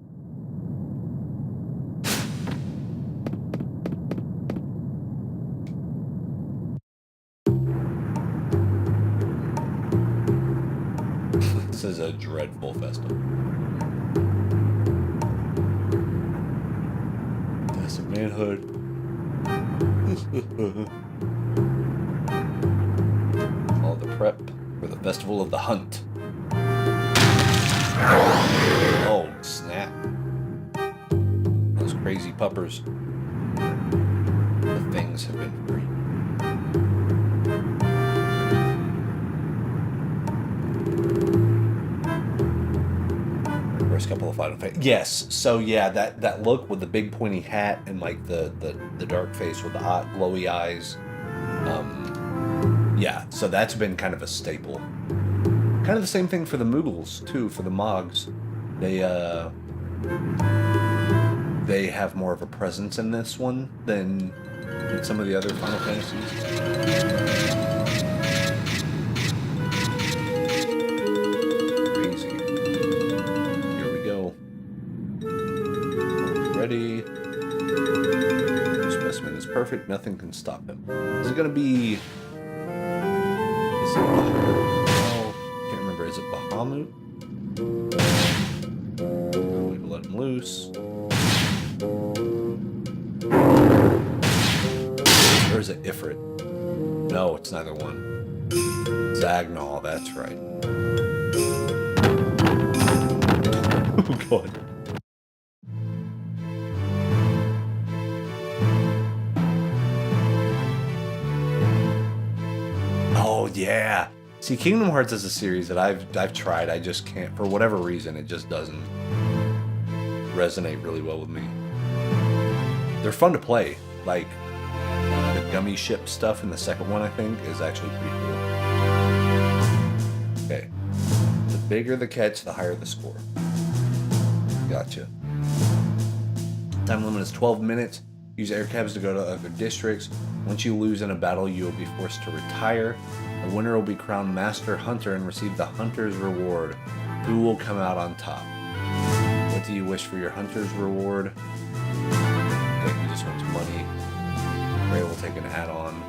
This is a dreadful festival. That's a manhood. All the prep for the Festival of the Hunt. Oh, snap. Those crazy puppers. The things have been free. First couple of Final Fantasy. Yes, so yeah, that look with the big pointy hat and like the dark face with the hot glowy eyes. Yeah, so that's been kind of a staple. Kind of the same thing for the Moogles too, for the Mogs. They have more of a presence in this one than in some of the other Final Fantasies. Ready. The specimen is perfect. Nothing can stop him. Is it going to be... Is it... Oh, can't remember. Is it Bahamut? We can let him loose. Or is it Ifrit? No, it's neither one. Zagnal, that's right. Oh, God. Oh yeah. See, Kingdom Hearts is a series that I've tried. I just can't, for whatever reason, it just doesn't resonate really well with me. They're fun to play. Like the gummy ship stuff in the second one, I think, is actually pretty cool. Okay. The bigger the catch, the higher the score. Gotcha. Time limit is 12 minutes. Use air cabs to go to other districts. Once you lose in a battle, you will be forced to retire. The winner will be crowned Master Hunter and receive the Hunter's Reward. Who will come out on top? What do you wish for your Hunter's Reward? Okay, he just wants money. Ray will take an add-on.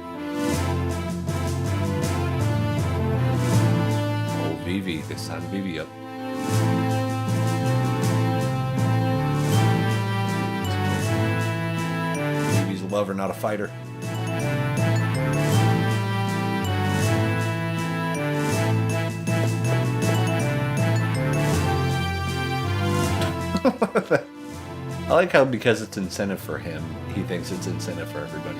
Oh, Vivi. This time Vivi up. Vivi's a lover, not a fighter. I like how because it's incentive for him, he thinks it's incentive for everybody.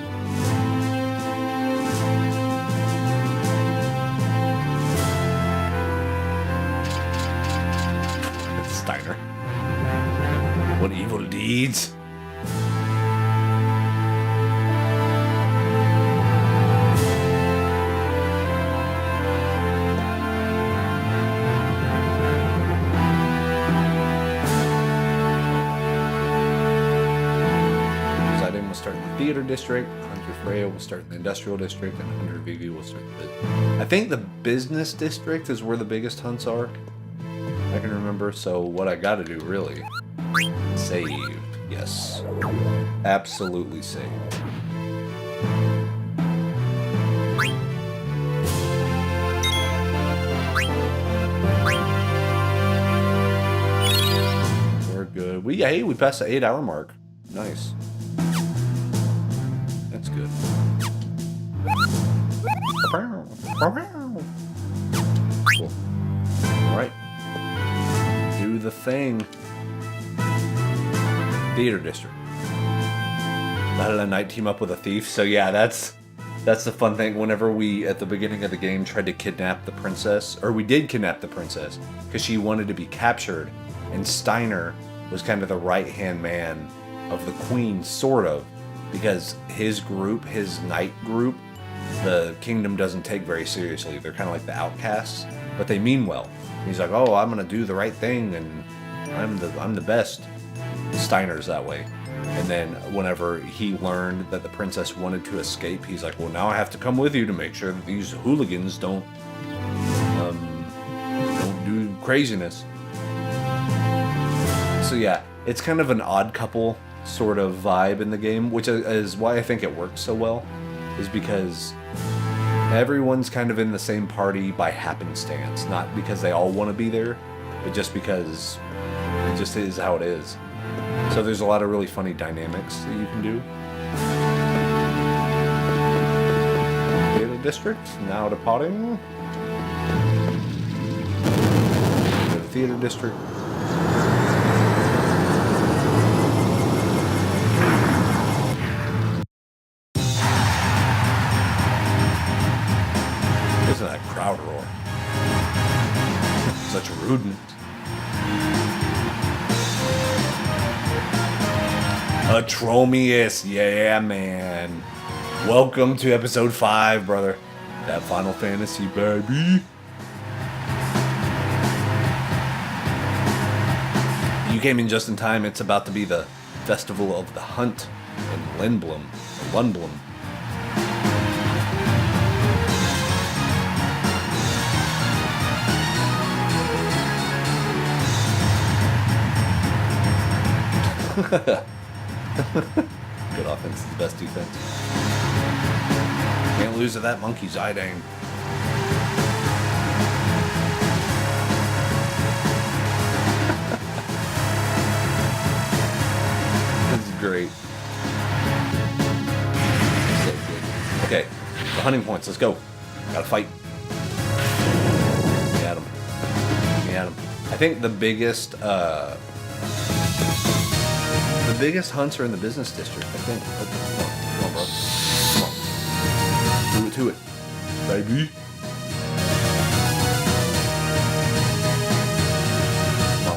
It's Steiner. What evil deeds? Poseidon will start in the theater district, Hunter Freya will start in the industrial district, and Hunter Vivi will start in the... I think the business district is where the biggest hunts are. I can remember, so what I gotta do, really... Save. Yes. Absolutely save. We're good. We passed the 8-hour mark. Nice. That's good. Cool. Alright. Do the thing. Theater district. Battle at night, team up with a thief. So yeah, that's the fun thing. Whenever we, at the beginning of the game, tried to kidnap the princess, or we did kidnap the princess, because she wanted to be captured, and Steiner was kind of the right-hand man of the queen, sort of, because his group, his knight group, the kingdom doesn't take very seriously. They're kind of like the outcasts, but they mean well. He's like, oh, I'm gonna do the right thing, and I'm the best. Steiner's that way. And then whenever he learned that the princess wanted to escape, he's like, well, now I have to come with you to make sure that these hooligans don't do craziness. So yeah, it's kind of an odd couple sort of vibe in the game, which is why I think it works so well, is because everyone's kind of in the same party by happenstance, not because they all want to be there, but just because it just is how it is. So there's a lot of really funny dynamics that you can do. Theater district, now departing. To the theater district. Listen to that crowd roar. Such rudeness. Atromius, yeah, man. Welcome to episode 5, brother. That Final Fantasy, baby. You came in just in time. It's about to be the Festival of the Hunt in Lindblum. Good offense is the best defense. Can't lose to that monkey's eye dang. This is great. So good. Okay, the hunting points. Let's go. Gotta fight. We had him. I think the biggest hunts are in the business district, I think. Oh, come on, bro. Come on. Do it to it, baby. Come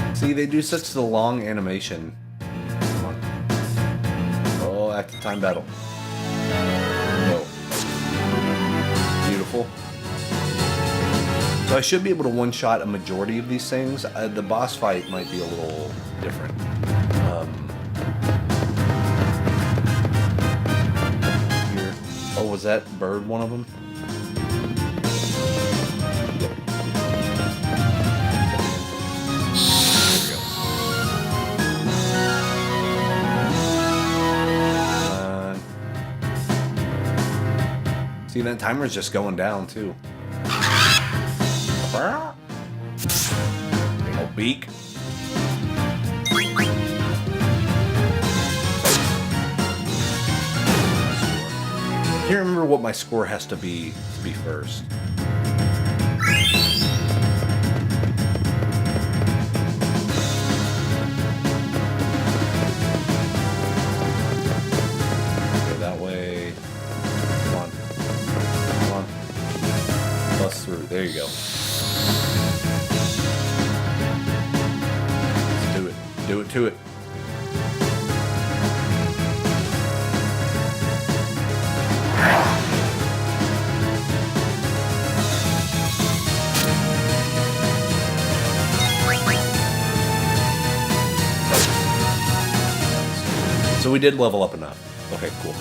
on. See, they do such the long animation. Come on. Oh, active time battle. Go. Beautiful. So I should be able to one-shot a majority of these things. The boss fight might be a little different. Here. Oh, was that bird one of them? Yep. There we go. See, that timer's just going down, too. Big old beak. I can't remember what my score has to be first. Go that way. Come on. Come on. Bust through. There you go. Let's do it. Do it to it. So we did level up enough. Okay, cool.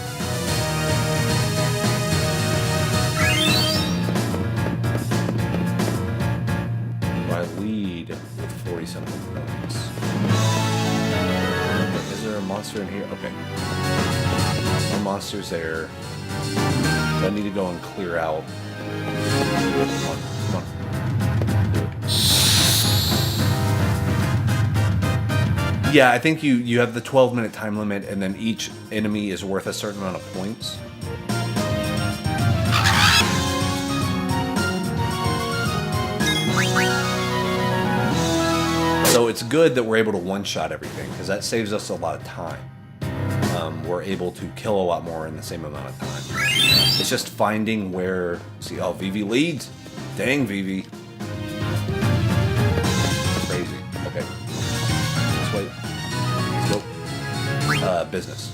I lead with 47 points. Is there a monster in here? Okay. No monsters there. So I need to go and clear out. Come on, come on. Yeah, I think you have the 12-minute time limit, and then each enemy is worth a certain amount of points. So it's good that we're able to one-shot everything, because that saves us a lot of time. We're able to kill a lot more in the same amount of time. It's just finding where... See, oh, Vivi leads. Dang, Vivi. Crazy. Okay. Let's wait. Let's go. Business.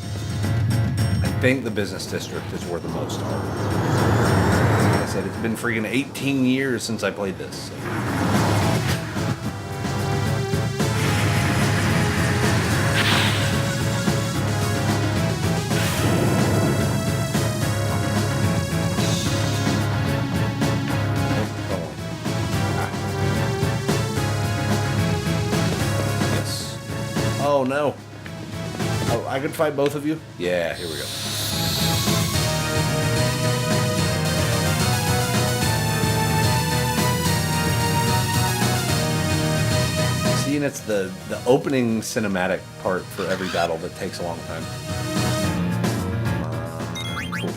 I think the business district is where the most are. Like I said, it's been freaking 18 years since I played this. So. Oh no. Oh, I could fight both of you? Yeah, here we go. See, and it's the opening cinematic part for every battle that takes a long time. Cool.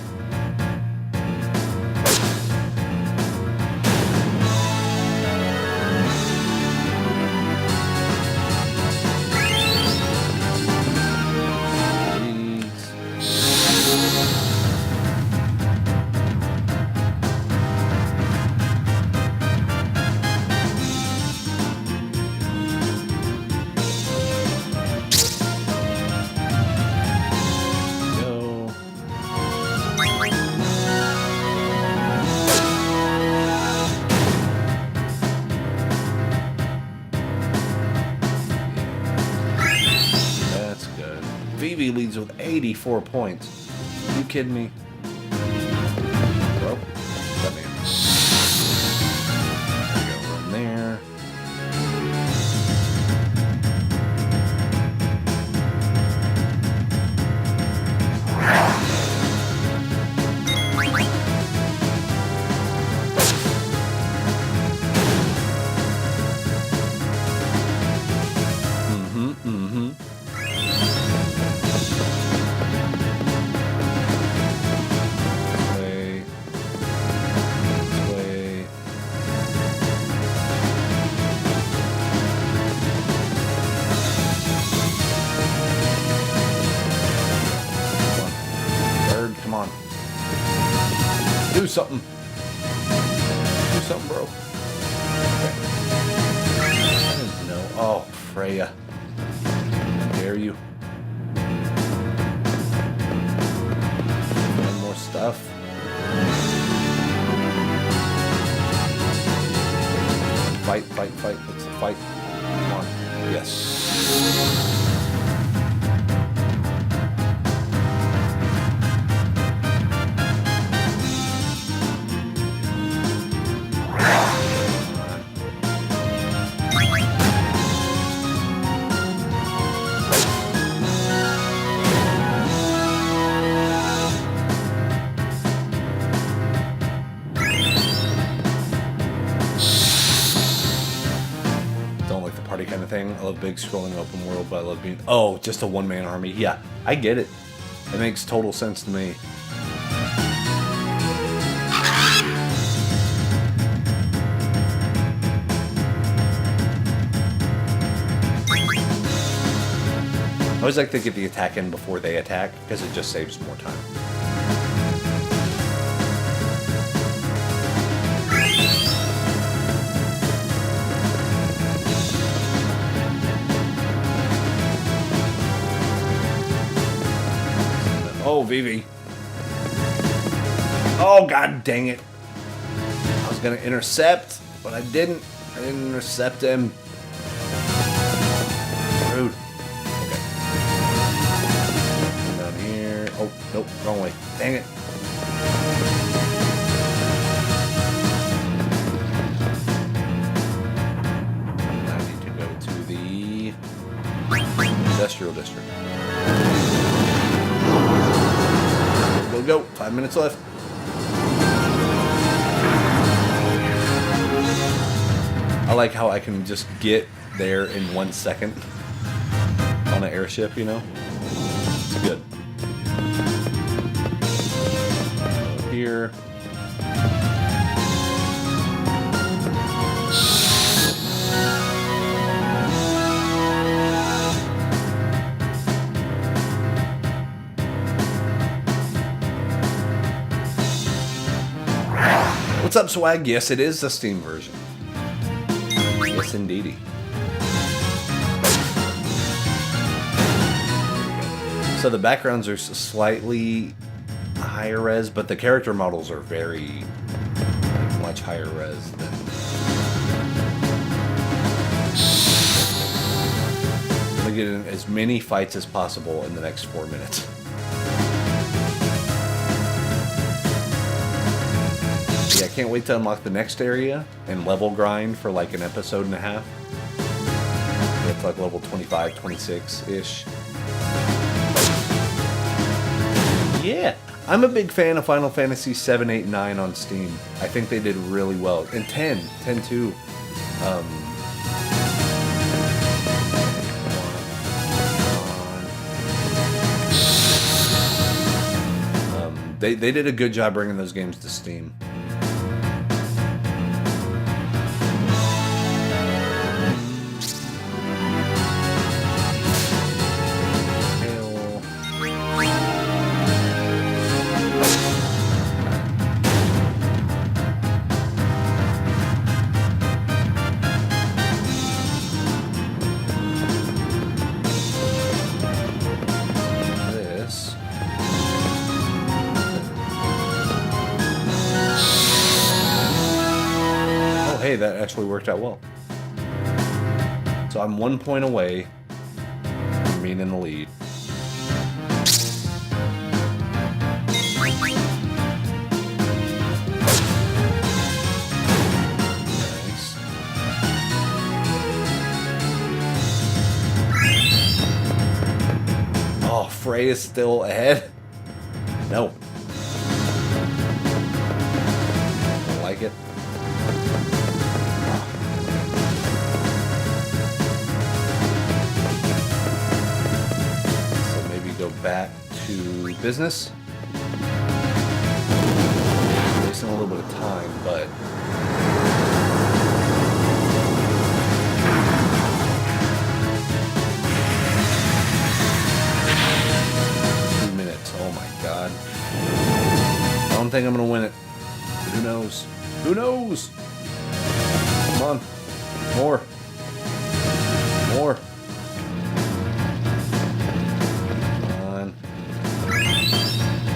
Vivi leads with 84 points. Are you kidding me? Bro, let me in. Go in there. Do something. Do something, bro. Okay. I didn't know. Oh, Freya. How dare you? One more stuff. Fight, fight, fight. Let's fight. Come on. Yes. Kind of thing. I love big scrolling open world, but I love being... Oh, just a one-man army. Yeah, I get it. It makes total sense to me. I always like to get the attack in before they attack, because it just saves more time. go, Vivi. Oh, god dang it. I was going to intercept, but I didn't. I didn't intercept him. Rude. Okay. Down here. Oh, nope. Wrong way. Dang it. Now I need to go to the industrial district. Go, go. 5 minutes left. I like how I can just get there in 1 second on an airship, you know? It's good. Here. What's up, swag? Yes, it is the Steam version. Yes, indeedy. So the backgrounds are slightly higher res, but the character models are very much higher res than. I'm gonna get in as many fights as possible in the next 4 minutes. Yeah, I can't wait to unlock the next area and level grind for like an episode and a half. It's like level 25, 26-ish. Yeah, I'm a big fan of Final Fantasy 7, 8, 9 on Steam. I think they did really well. And 10 too. They did a good job bringing those games to Steam. Hey, that actually worked out well. So I'm 1 point away from being in the lead. Nice. Oh, Frey is still ahead? No. I like it. Back to business. Wasting a little bit of time, but oh my god. I don't think I'm gonna win it. Who knows? Who knows? Come on. More. More.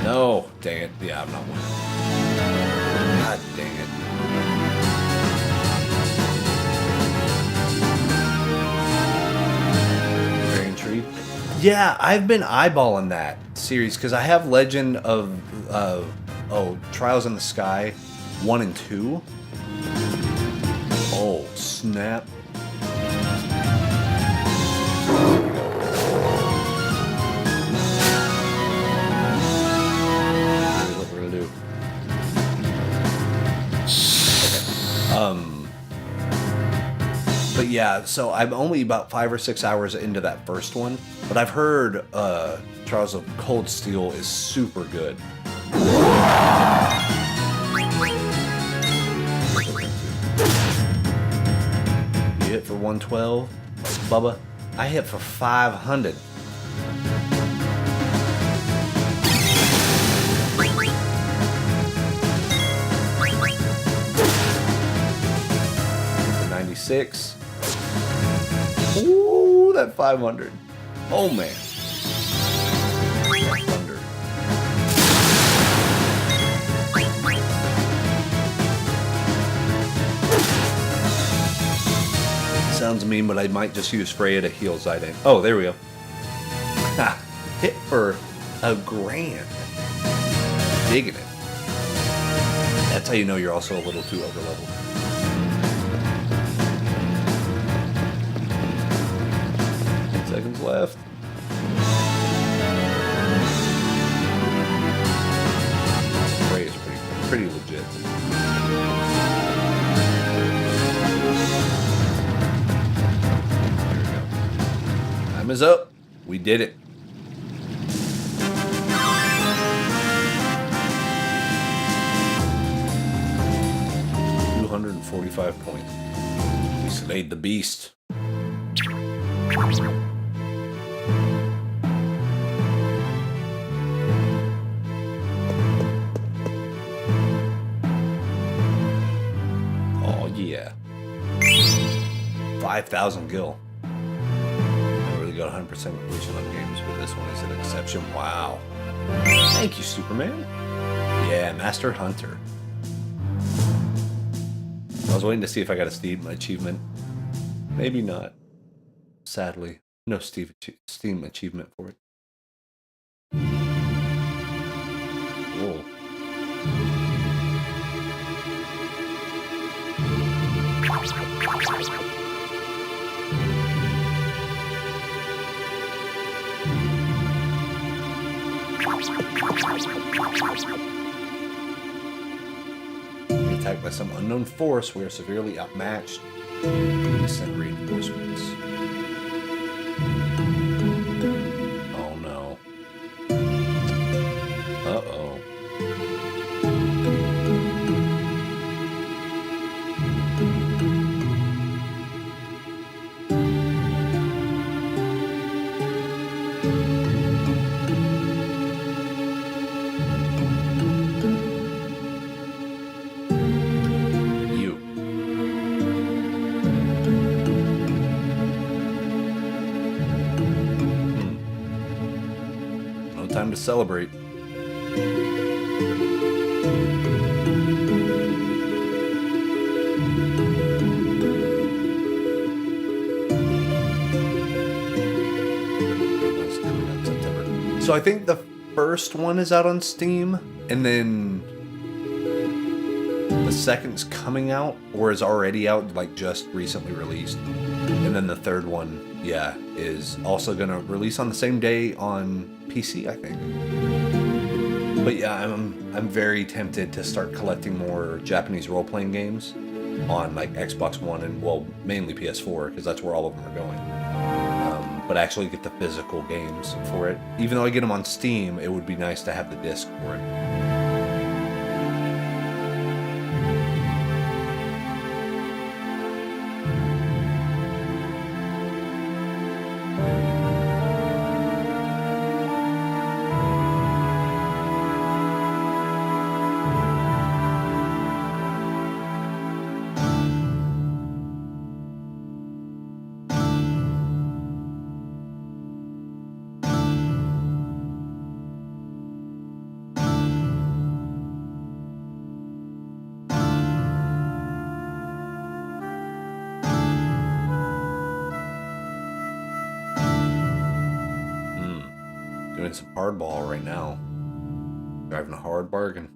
No, dang it. Yeah, I'm not winning. God dang it. Very intrigued. Yeah, I've been eyeballing that series because I have Legend of Trials in the Sky 1 and 2. Oh, snap. But yeah, so I'm only about 5 or 6 hours into that first one, but I've heard Trials of Cold Steel is super good. You hit for 112, Bubba. I hit for 500. For 96. Ooh, that 500. Oh man. Thunder. Sounds mean, but I might just use Freya to heal Zidane. Oh, there we go. Ha! Hit for $1,000. Digging it. That's how you know you're also a little too overleveled. Seconds left. Freya's pretty legit. There we go. Time is up. We did it. $245 points. We slayed the beast. Oh yeah. 5,000 gil. I really got 100% completion on games, but this one is an exception. Wow. Thank you, Superman. Yeah, Master Hunter. I was waiting to see if I got a Steam achievement. Maybe not. Sadly, no Steam achievement for it. Whoa. Attacked by some unknown force, we are severely outmatched. We send reinforcements. Oh no. Uh-oh. Time to celebrate. So I think the first one is out on Steam, and then the second's coming out, or is already out, like just recently released. And then the third one, yeah, is also gonna release on the same day on PC, I think. But yeah, I'm very tempted to start collecting more Japanese role-playing games on like Xbox One and, well, mainly PS4, because that's where all of them are going. But actually get the physical games for it. Even though I get them on Steam, it would be nice to have the disc for it. Doing some hardball right now. Driving a hard bargain.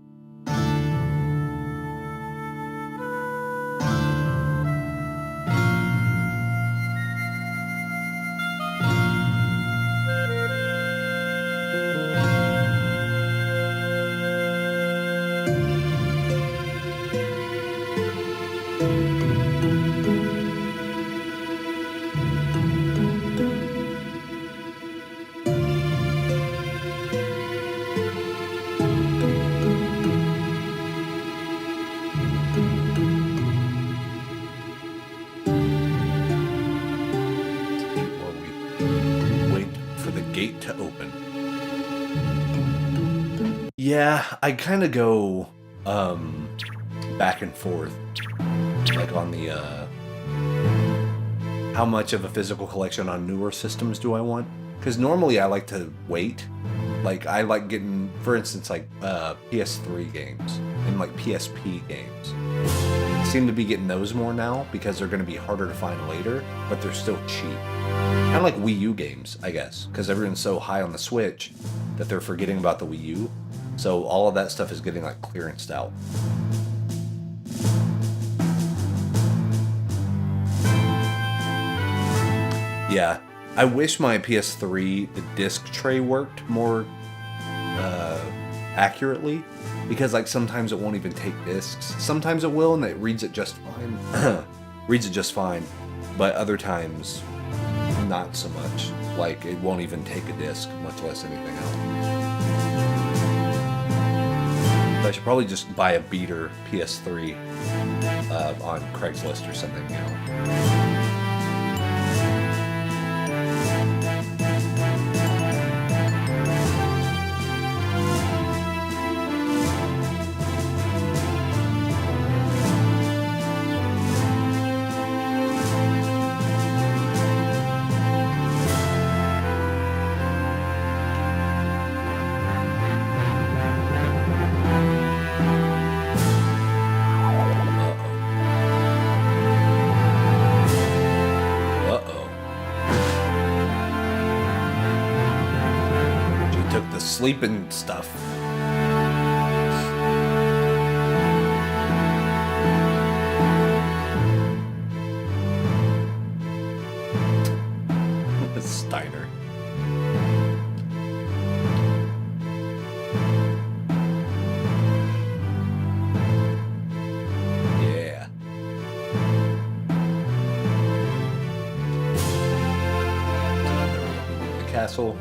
To open. Yeah, I kind of go back and forth, like on the how much of a physical collection on newer systems do I want? Because normally I like to wait. Like I like getting, for instance, like PS3 games and like PSP games. seem to be getting those more now because they're going to be harder to find later, but they're still cheap. Kind of like Wii U games, I guess, because everyone's so high on the Switch that they're forgetting about the Wii U. So all of that stuff is getting like clearanced out. Yeah, I wish my PS3, the disc tray worked more accurately, because like sometimes it won't even take discs. Sometimes it will, and it reads it just fine. Reads it just fine, but other times not so much. Like it won't even take a disc, much less anything else. But I should probably just buy a beater PS3 on Craigslist or something, you know. Sleeping stuff. Steiner. Yeah. The castle.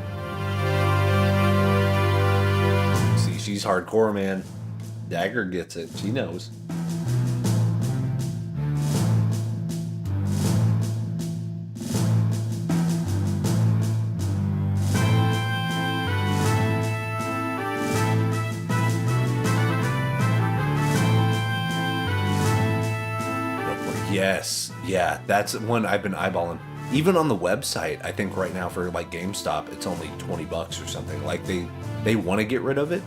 She's hardcore, man. Dagger gets it. She knows. Yes. Yeah, that's one I've been eyeballing. Even on the website, I think right now for like GameStop, it's only $20 or something. Like they want to get rid of it.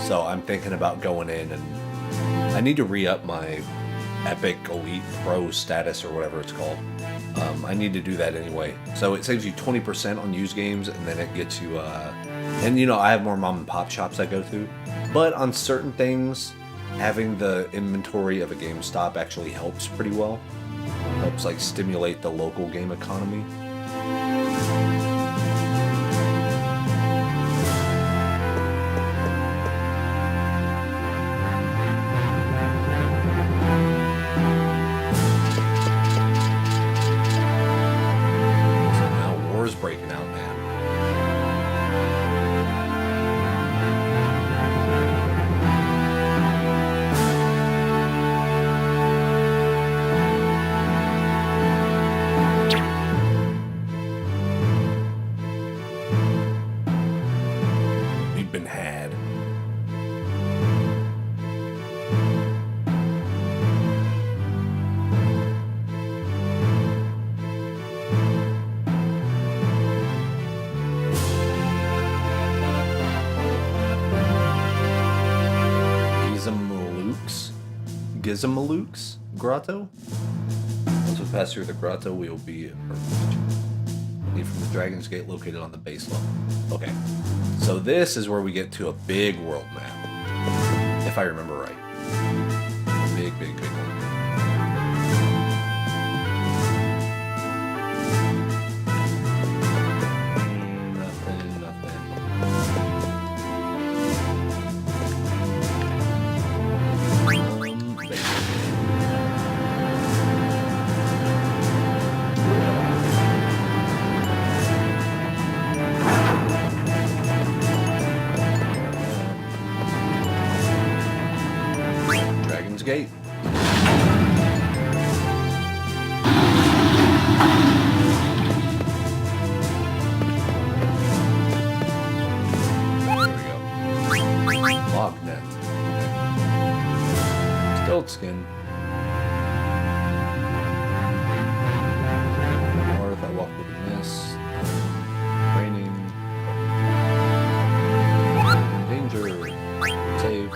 So I'm thinking about going in, and I need to re-up my Epic Elite Pro status or whatever it's called. I need to do that anyway. So it saves you 20% on used games, and then it gets you, and you know, I have more mom and pop shops I go to, but on certain things, having the inventory of a GameStop actually helps pretty well. Helps like stimulate the local game economy. Breaking out, man. We've been had. Gizmaluke's grotto. Once we pass through the grotto, we will be from the Dragon's Gate located on the base level. Okay, so this is where we get to a big world map, if I remember right. Big one. Gate. There we go. Log net. Stilt skin. North, I walk with the mist. Raining. Danger. Save.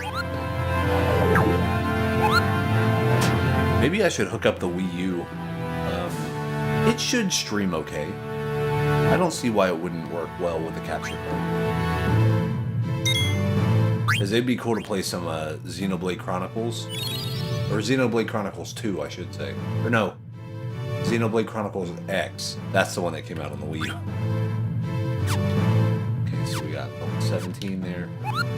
Maybe I should hook up the Wii U. It should stream okay. I don't see why it wouldn't work well with the capture card. Because it'd be cool to play some Xenoblade Chronicles. Or Xenoblade Chronicles 2, I should say. Or no, Xenoblade Chronicles X. That's the one that came out on the Wii U. Okay, so we got level 17 there.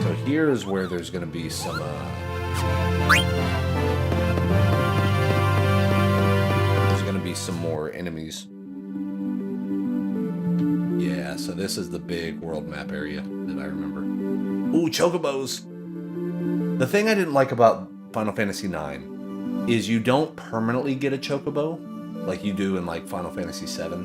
So here's where there's going to be some... there's going to be some more enemies. Yeah, so this is the big world map area that I remember. Ooh, chocobos! The thing I didn't like about Final Fantasy IX is you don't permanently get a chocobo like you do in like Final Fantasy VII.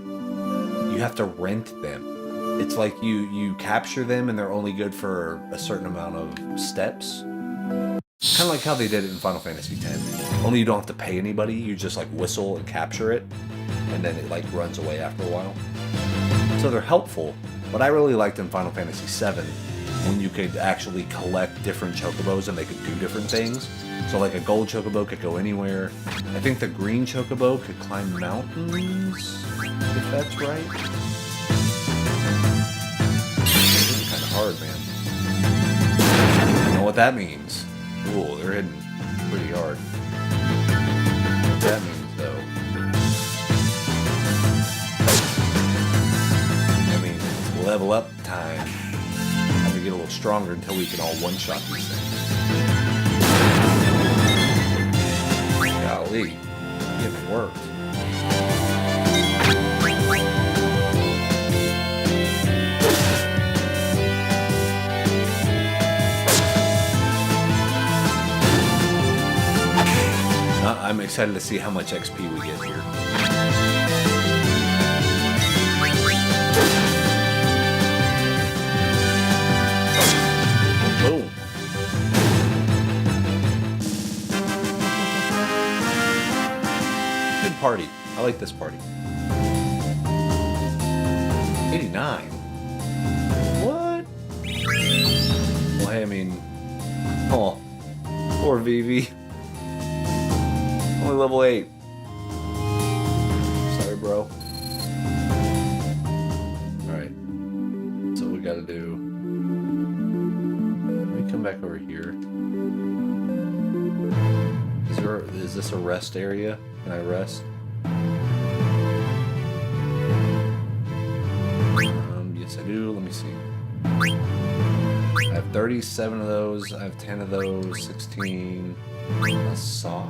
You have to rent them. It's like you capture them and they're only good for a certain amount of steps. Kind of like how they did it in Final Fantasy X. Only you don't have to pay anybody. You just like whistle and capture it, and then it like runs away after a while. So they're helpful. But I really liked in Final Fantasy VII when you could actually collect different chocobos and they could do different things. So like a gold chocobo could go anywhere. I think the green chocobo could climb mountains, if that's right. This is kind of hard, man. I know what that means. Ooh, they're hitting pretty hard. What that means, though. I mean, it's level up time. Time to get a little stronger until we can all one-shot these things. Golly, it worked. I'm excited to see how much XP we get here. Boom. Good party. I like this party. 89? What? Well, hey, I mean... Oh. Poor Vivi. Only level 8. Sorry, bro. Alright. So we gotta do... Let me come back over here. Is this a rest area? Can I rest? Yes, I do. Let me see. I have 37 of those. I have 10 of those. 16. A saw.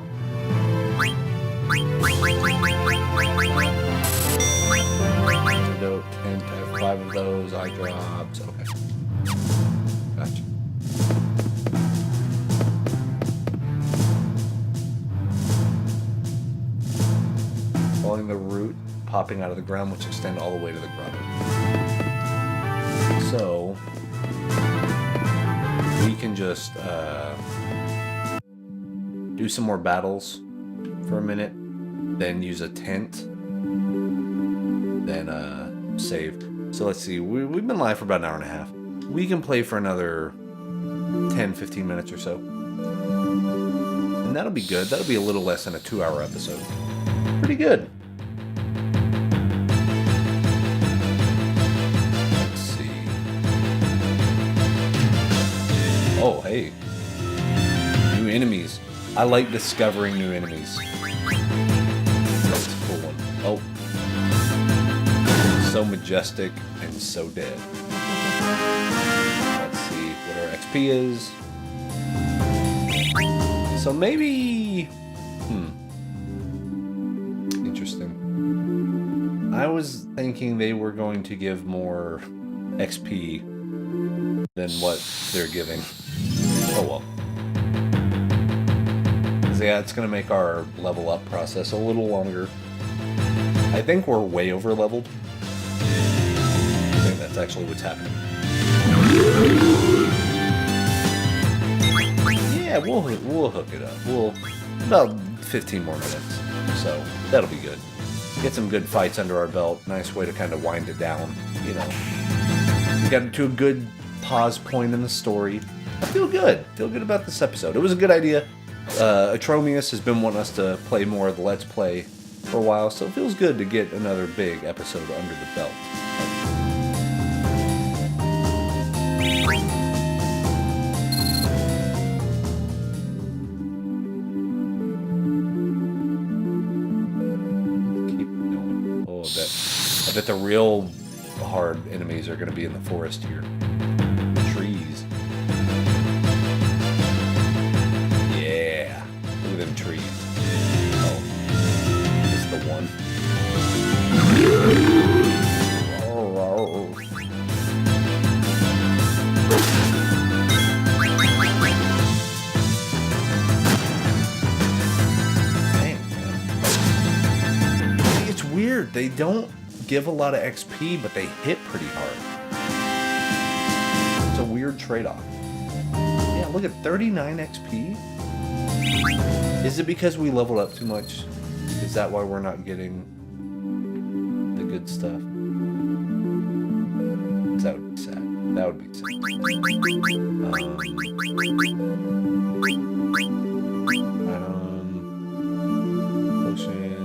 Antidote, 10, I have 5 of those, eye drops, okay. Gotcha. Following the root, popping out of the ground, which extend all the way to the grotto. So, we can just do some more battles for a minute, then use a tent, then save. So let's see, we've been live for about an hour and a half. We can play for another 10-15 minutes or so. And that'll be good. That'll be a little less than a 2-hour episode. Pretty good. Let's see. Oh, hey. New enemies. I like discovering new enemies. That's a cool one. Oh. So majestic and so dead. Let's see what our XP is. So maybe... Interesting. I was thinking they were going to give more XP than what they're giving. Oh well. Yeah, it's going to make our level up process a little longer. I think we're way over leveled. I think that's actually what's happening. Yeah, we'll hook it up. We'll about 15 more minutes. So that'll be good. Get some good fights under our belt. Nice way to kind of wind it down. You know, we got to a good pause point in the story. I feel good. Feel good about this episode. It was a good idea. Atromius has been wanting us to play more of the Let's Play for a while, so it feels good to get another big episode under the belt. Keep going. Oh, I bet the real hard enemies are going to be in the forest here. The trees. Yeah. Look at them trees. Oh. This is the one. Dang, man. It's weird. They don't give a lot of XP, but they hit pretty hard. It's a weird trade-off. Yeah, look at 39 XP. Is it because we leveled up too much? Is that why we're not getting the good stuff? That would be sad. That would be sad. Potion.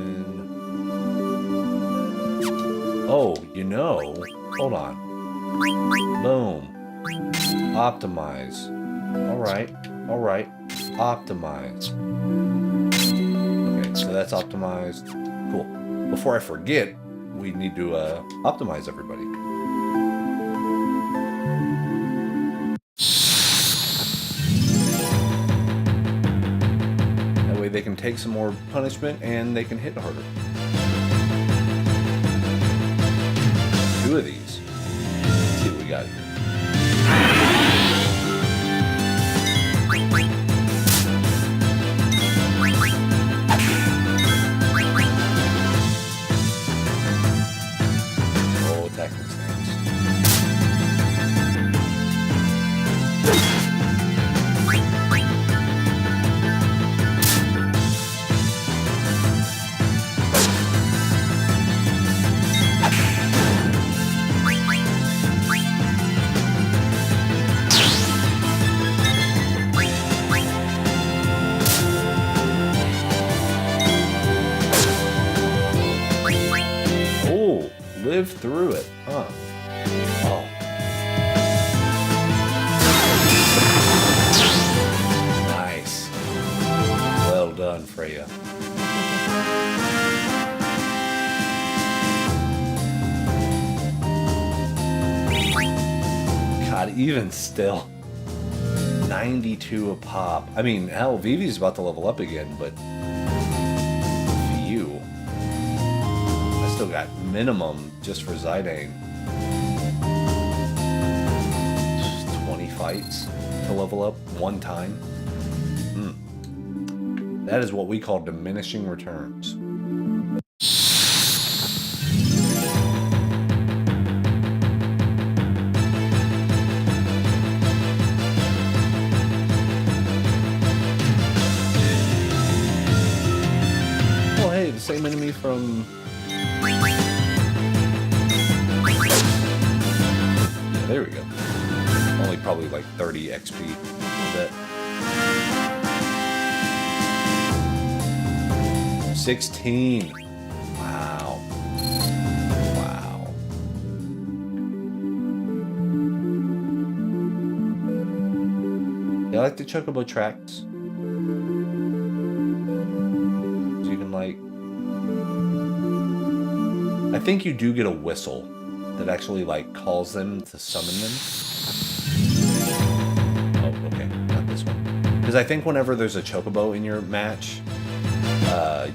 Oh, you know. Hold on. Boom. Optimize. Alright. Alright. Optimize. Okay, so that's optimized. Cool. Before I forget, we need to optimize everybody. That way they can take some more punishment and they can hit harder. 2 of these. Let's see what we got here. Oh, attacking stance. Live through it, huh? Oh. Nice. Well done, Freya. God, even still, 92 a pop. I mean, hell, Vivi's about to level up again, but phew. I still got minimum just for Zidane. 20 fights to level up one time. That is what we call diminishing returns. Oh, hey, the same enemy from... There we go. Only probably like 30 XP. I bet. 16. Wow. Wow. You like the Chocobo tracks? So you can like... I think you do get a whistle that actually, like, calls them to summon them. Oh, okay. Not this one. Because I think whenever there's a Chocobo in your match,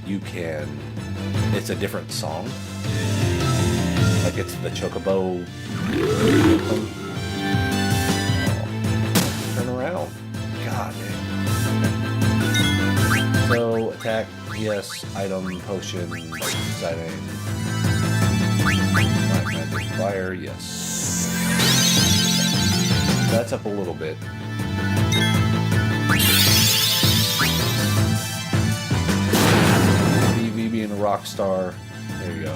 you can... It's a different song. Like, it's the Chocobo... Oh. Turn around. God, man. So, attack, yes, item, potion, Zidane. Fire, yes. That's up a little bit. Vivi being a rock star. There you go.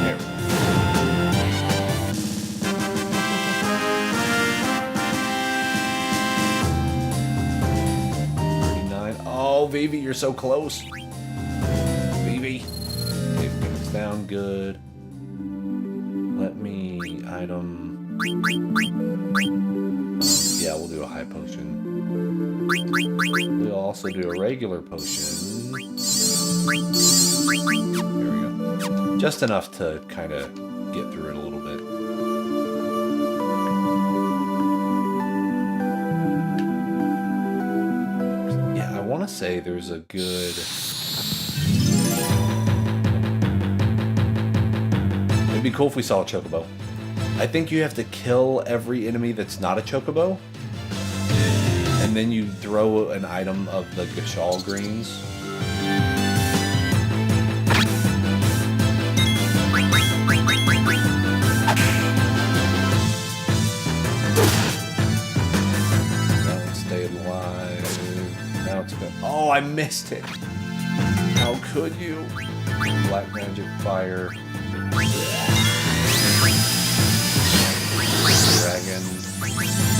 There we go. Vivi, you're so close. Vivi. Okay, Phoenix down, good. Let me item. Yeah, we'll do a high potion. We'll also do a regular potion. There we go. Just enough to kind of get through it a little bit. Yeah, I want to say there's a good... It'd be cool if we saw a chocobo. I think you have to kill every enemy that's not a chocobo. And then you throw an item of the Gashal greens. That one stayed alive. Now it's good. Oh, I missed it. How could you? Black magic fire. Dragon.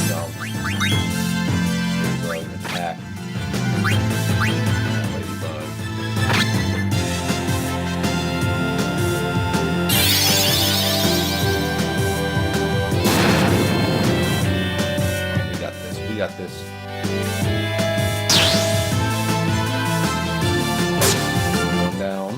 No. Ladybug attack. Ladybug. We got this. We got this. Going down.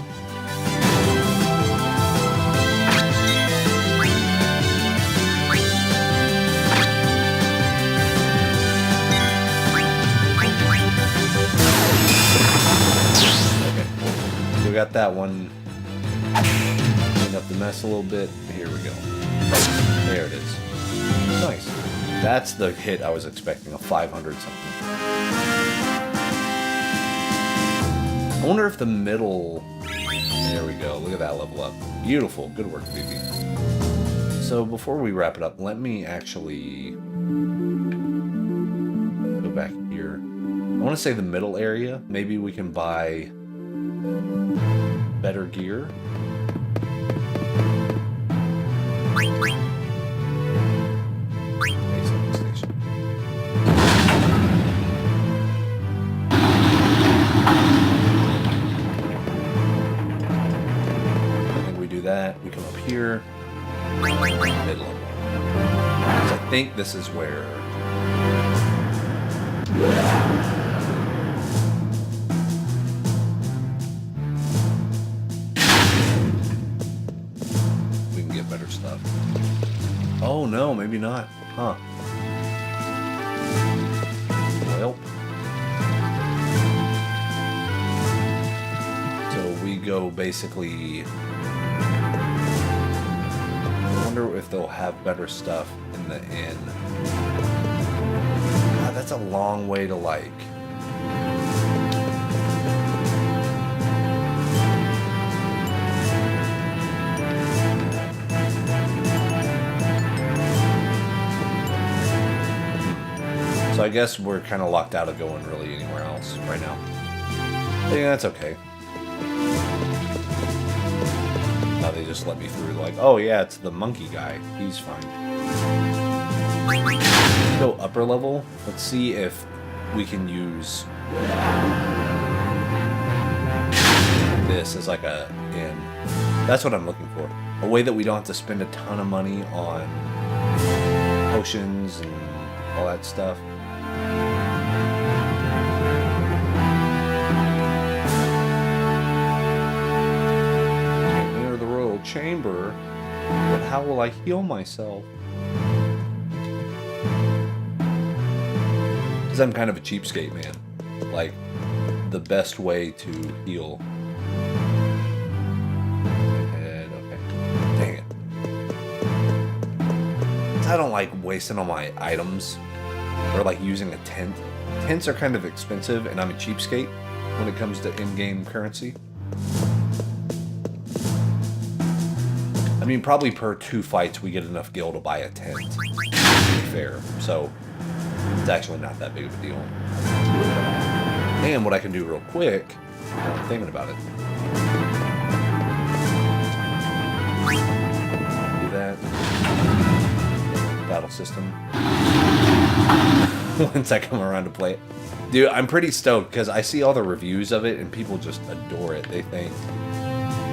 We got that one. Clean up the mess a little bit. Here we go. There it is. Nice. That's the hit I was expecting, a 500 something. I wonder if the middle... There we go. Look at that level up. Beautiful. Good work, Vivi. So before we wrap it up, let me actually go back here. I want to say the middle area. Maybe we can buy better gear. Station. I think we do that. We come up here. Middle of it. I think this is where... better stuff. Oh no, maybe not. Huh. Well. So we go basically... I wonder if they'll have better stuff in the inn. God, that's a long way to like... So I guess we're kind of locked out of going really anywhere else right now. Yeah, that's okay. Now they just let me through like, oh yeah, it's the monkey guy. He's fine. Go upper level. Let's see if we can use this as like a inn. That's what I'm looking for. A way that we don't have to spend a ton of money on potions and all that stuff. Enter the royal chamber, but how will I heal myself? Because I'm kind of a cheapskate, man. Like, the best way to heal. And, okay. Dang it. I don't like wasting all my items. Or like using a tent. Tents are kind of expensive, and I'm a cheapskate when it comes to in-game currency. I mean, probably per 2 fights we get enough gil to buy a tent, to be fair. So, it's actually not that big of a deal. And what I can do real quick, now I'm thinking about it. Do that. Battle system. once I come around to play it. Dude, I'm pretty stoked because I see all the reviews of it and people just adore it. They think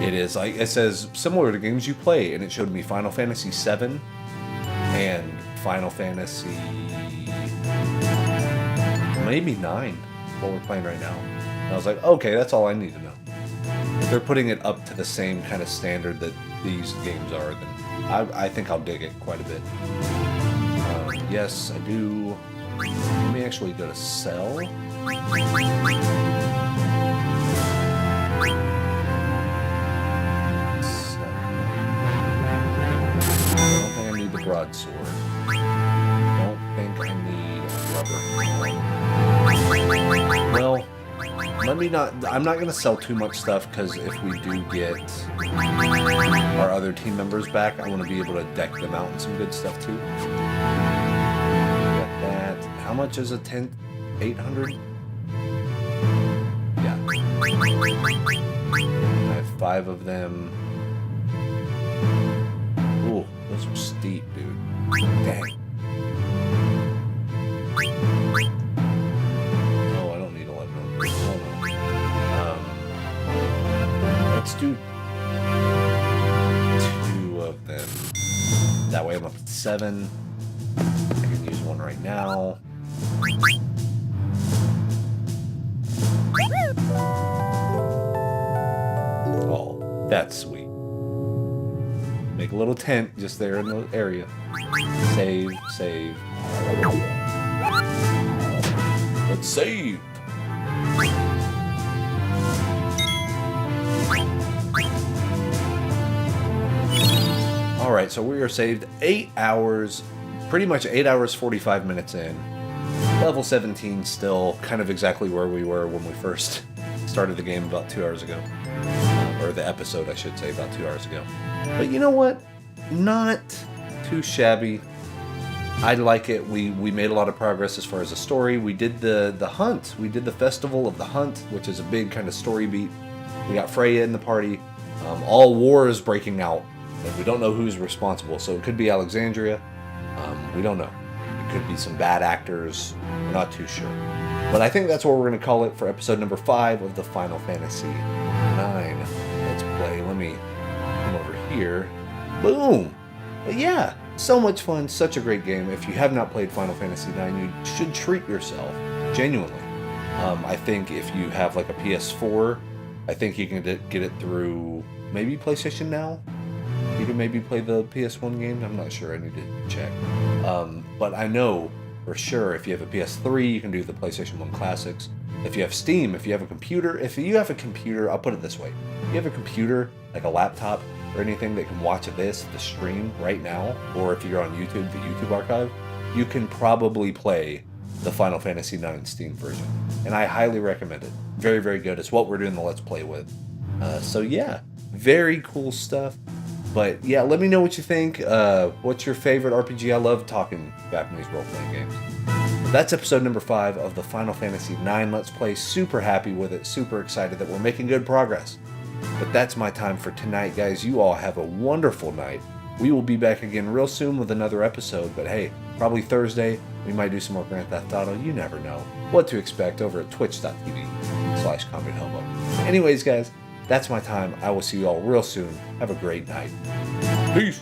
it is like, it says similar to games you play, and it showed me Final Fantasy VII and Final Fantasy maybe 9, what we're playing right now. And I was like, okay, that's all I need to know. If they're putting it up to the same kind of standard that these games are, then I think I'll dig it quite a bit. Yes, I do. Let me actually go to sell. I don't think I need the broadsword. I don't think I need rubber. Well, let me not. I'm not going to sell too much stuff because if we do get our other team members back, I want to be able to deck them out in some good stuff too. Got that. How much is a tent? 800? Yeah. I have 5 of them. Ooh, those are steep, dude. Dang. Oh, I don't need 11 of them. Oh, no. Let's do 2 of them. That way I'm up at 7. I can use one right now. Oh, that's sweet. Make a little tent just there in the area. Save, save. Let's save. Alright, so we are saved 8 hours, pretty much 8 hours 45 minutes in. Level 17 still kind of exactly where we were when we first started the game about 2 hours ago. Or the episode, I should say, about 2 hours ago. But you know what? Not too shabby. I like it. We made a lot of progress as far as the story. We did the hunt. We did the Festival of the Hunt, which is a big kind of story beat. We got Freya in the party. All war is breaking out. And we don't know who's responsible. So it could be Alexandria. We don't know. It could be some bad actors. We're not too sure. But I think that's what we're going to call it for episode number 5 of the Final Fantasy 9. Let's play. Let me come over here. Boom! But yeah, so much fun. Such a great game. If you have not played Final Fantasy 9, you should treat yourself. Genuinely. I think if you have like a PS4, I think you can get it through maybe PlayStation Now. You can maybe play the PS1 games. I'm not sure. I need to check. But I know for sure if you have a PS3, you can do the PlayStation 1 Classics. If you have Steam, if you have a computer, I'll put it this way. If you have a computer, like a laptop or anything that can watch the stream right now, or if you're on YouTube, the YouTube archive, you can probably play the Final Fantasy 9 Steam version. And I highly recommend it. Very, very good. It's what we're doing the Let's Play with. So yeah, very cool stuff. But yeah, let me know what you think. What's your favorite RPG? I love talking Japanese role-playing games. That's episode number 5 of the Final Fantasy IX Let's Play. Super happy with it. Super excited that we're making good progress. But that's my time for tonight, guys. You all have a wonderful night. We will be back again real soon with another episode. But hey, probably Thursday, we might do some more Grand Theft Auto. You never know what to expect over at twitch.tv/ComicHobo. Anyways, guys, that's my time. I will see you all real soon. Have a great night. Peace.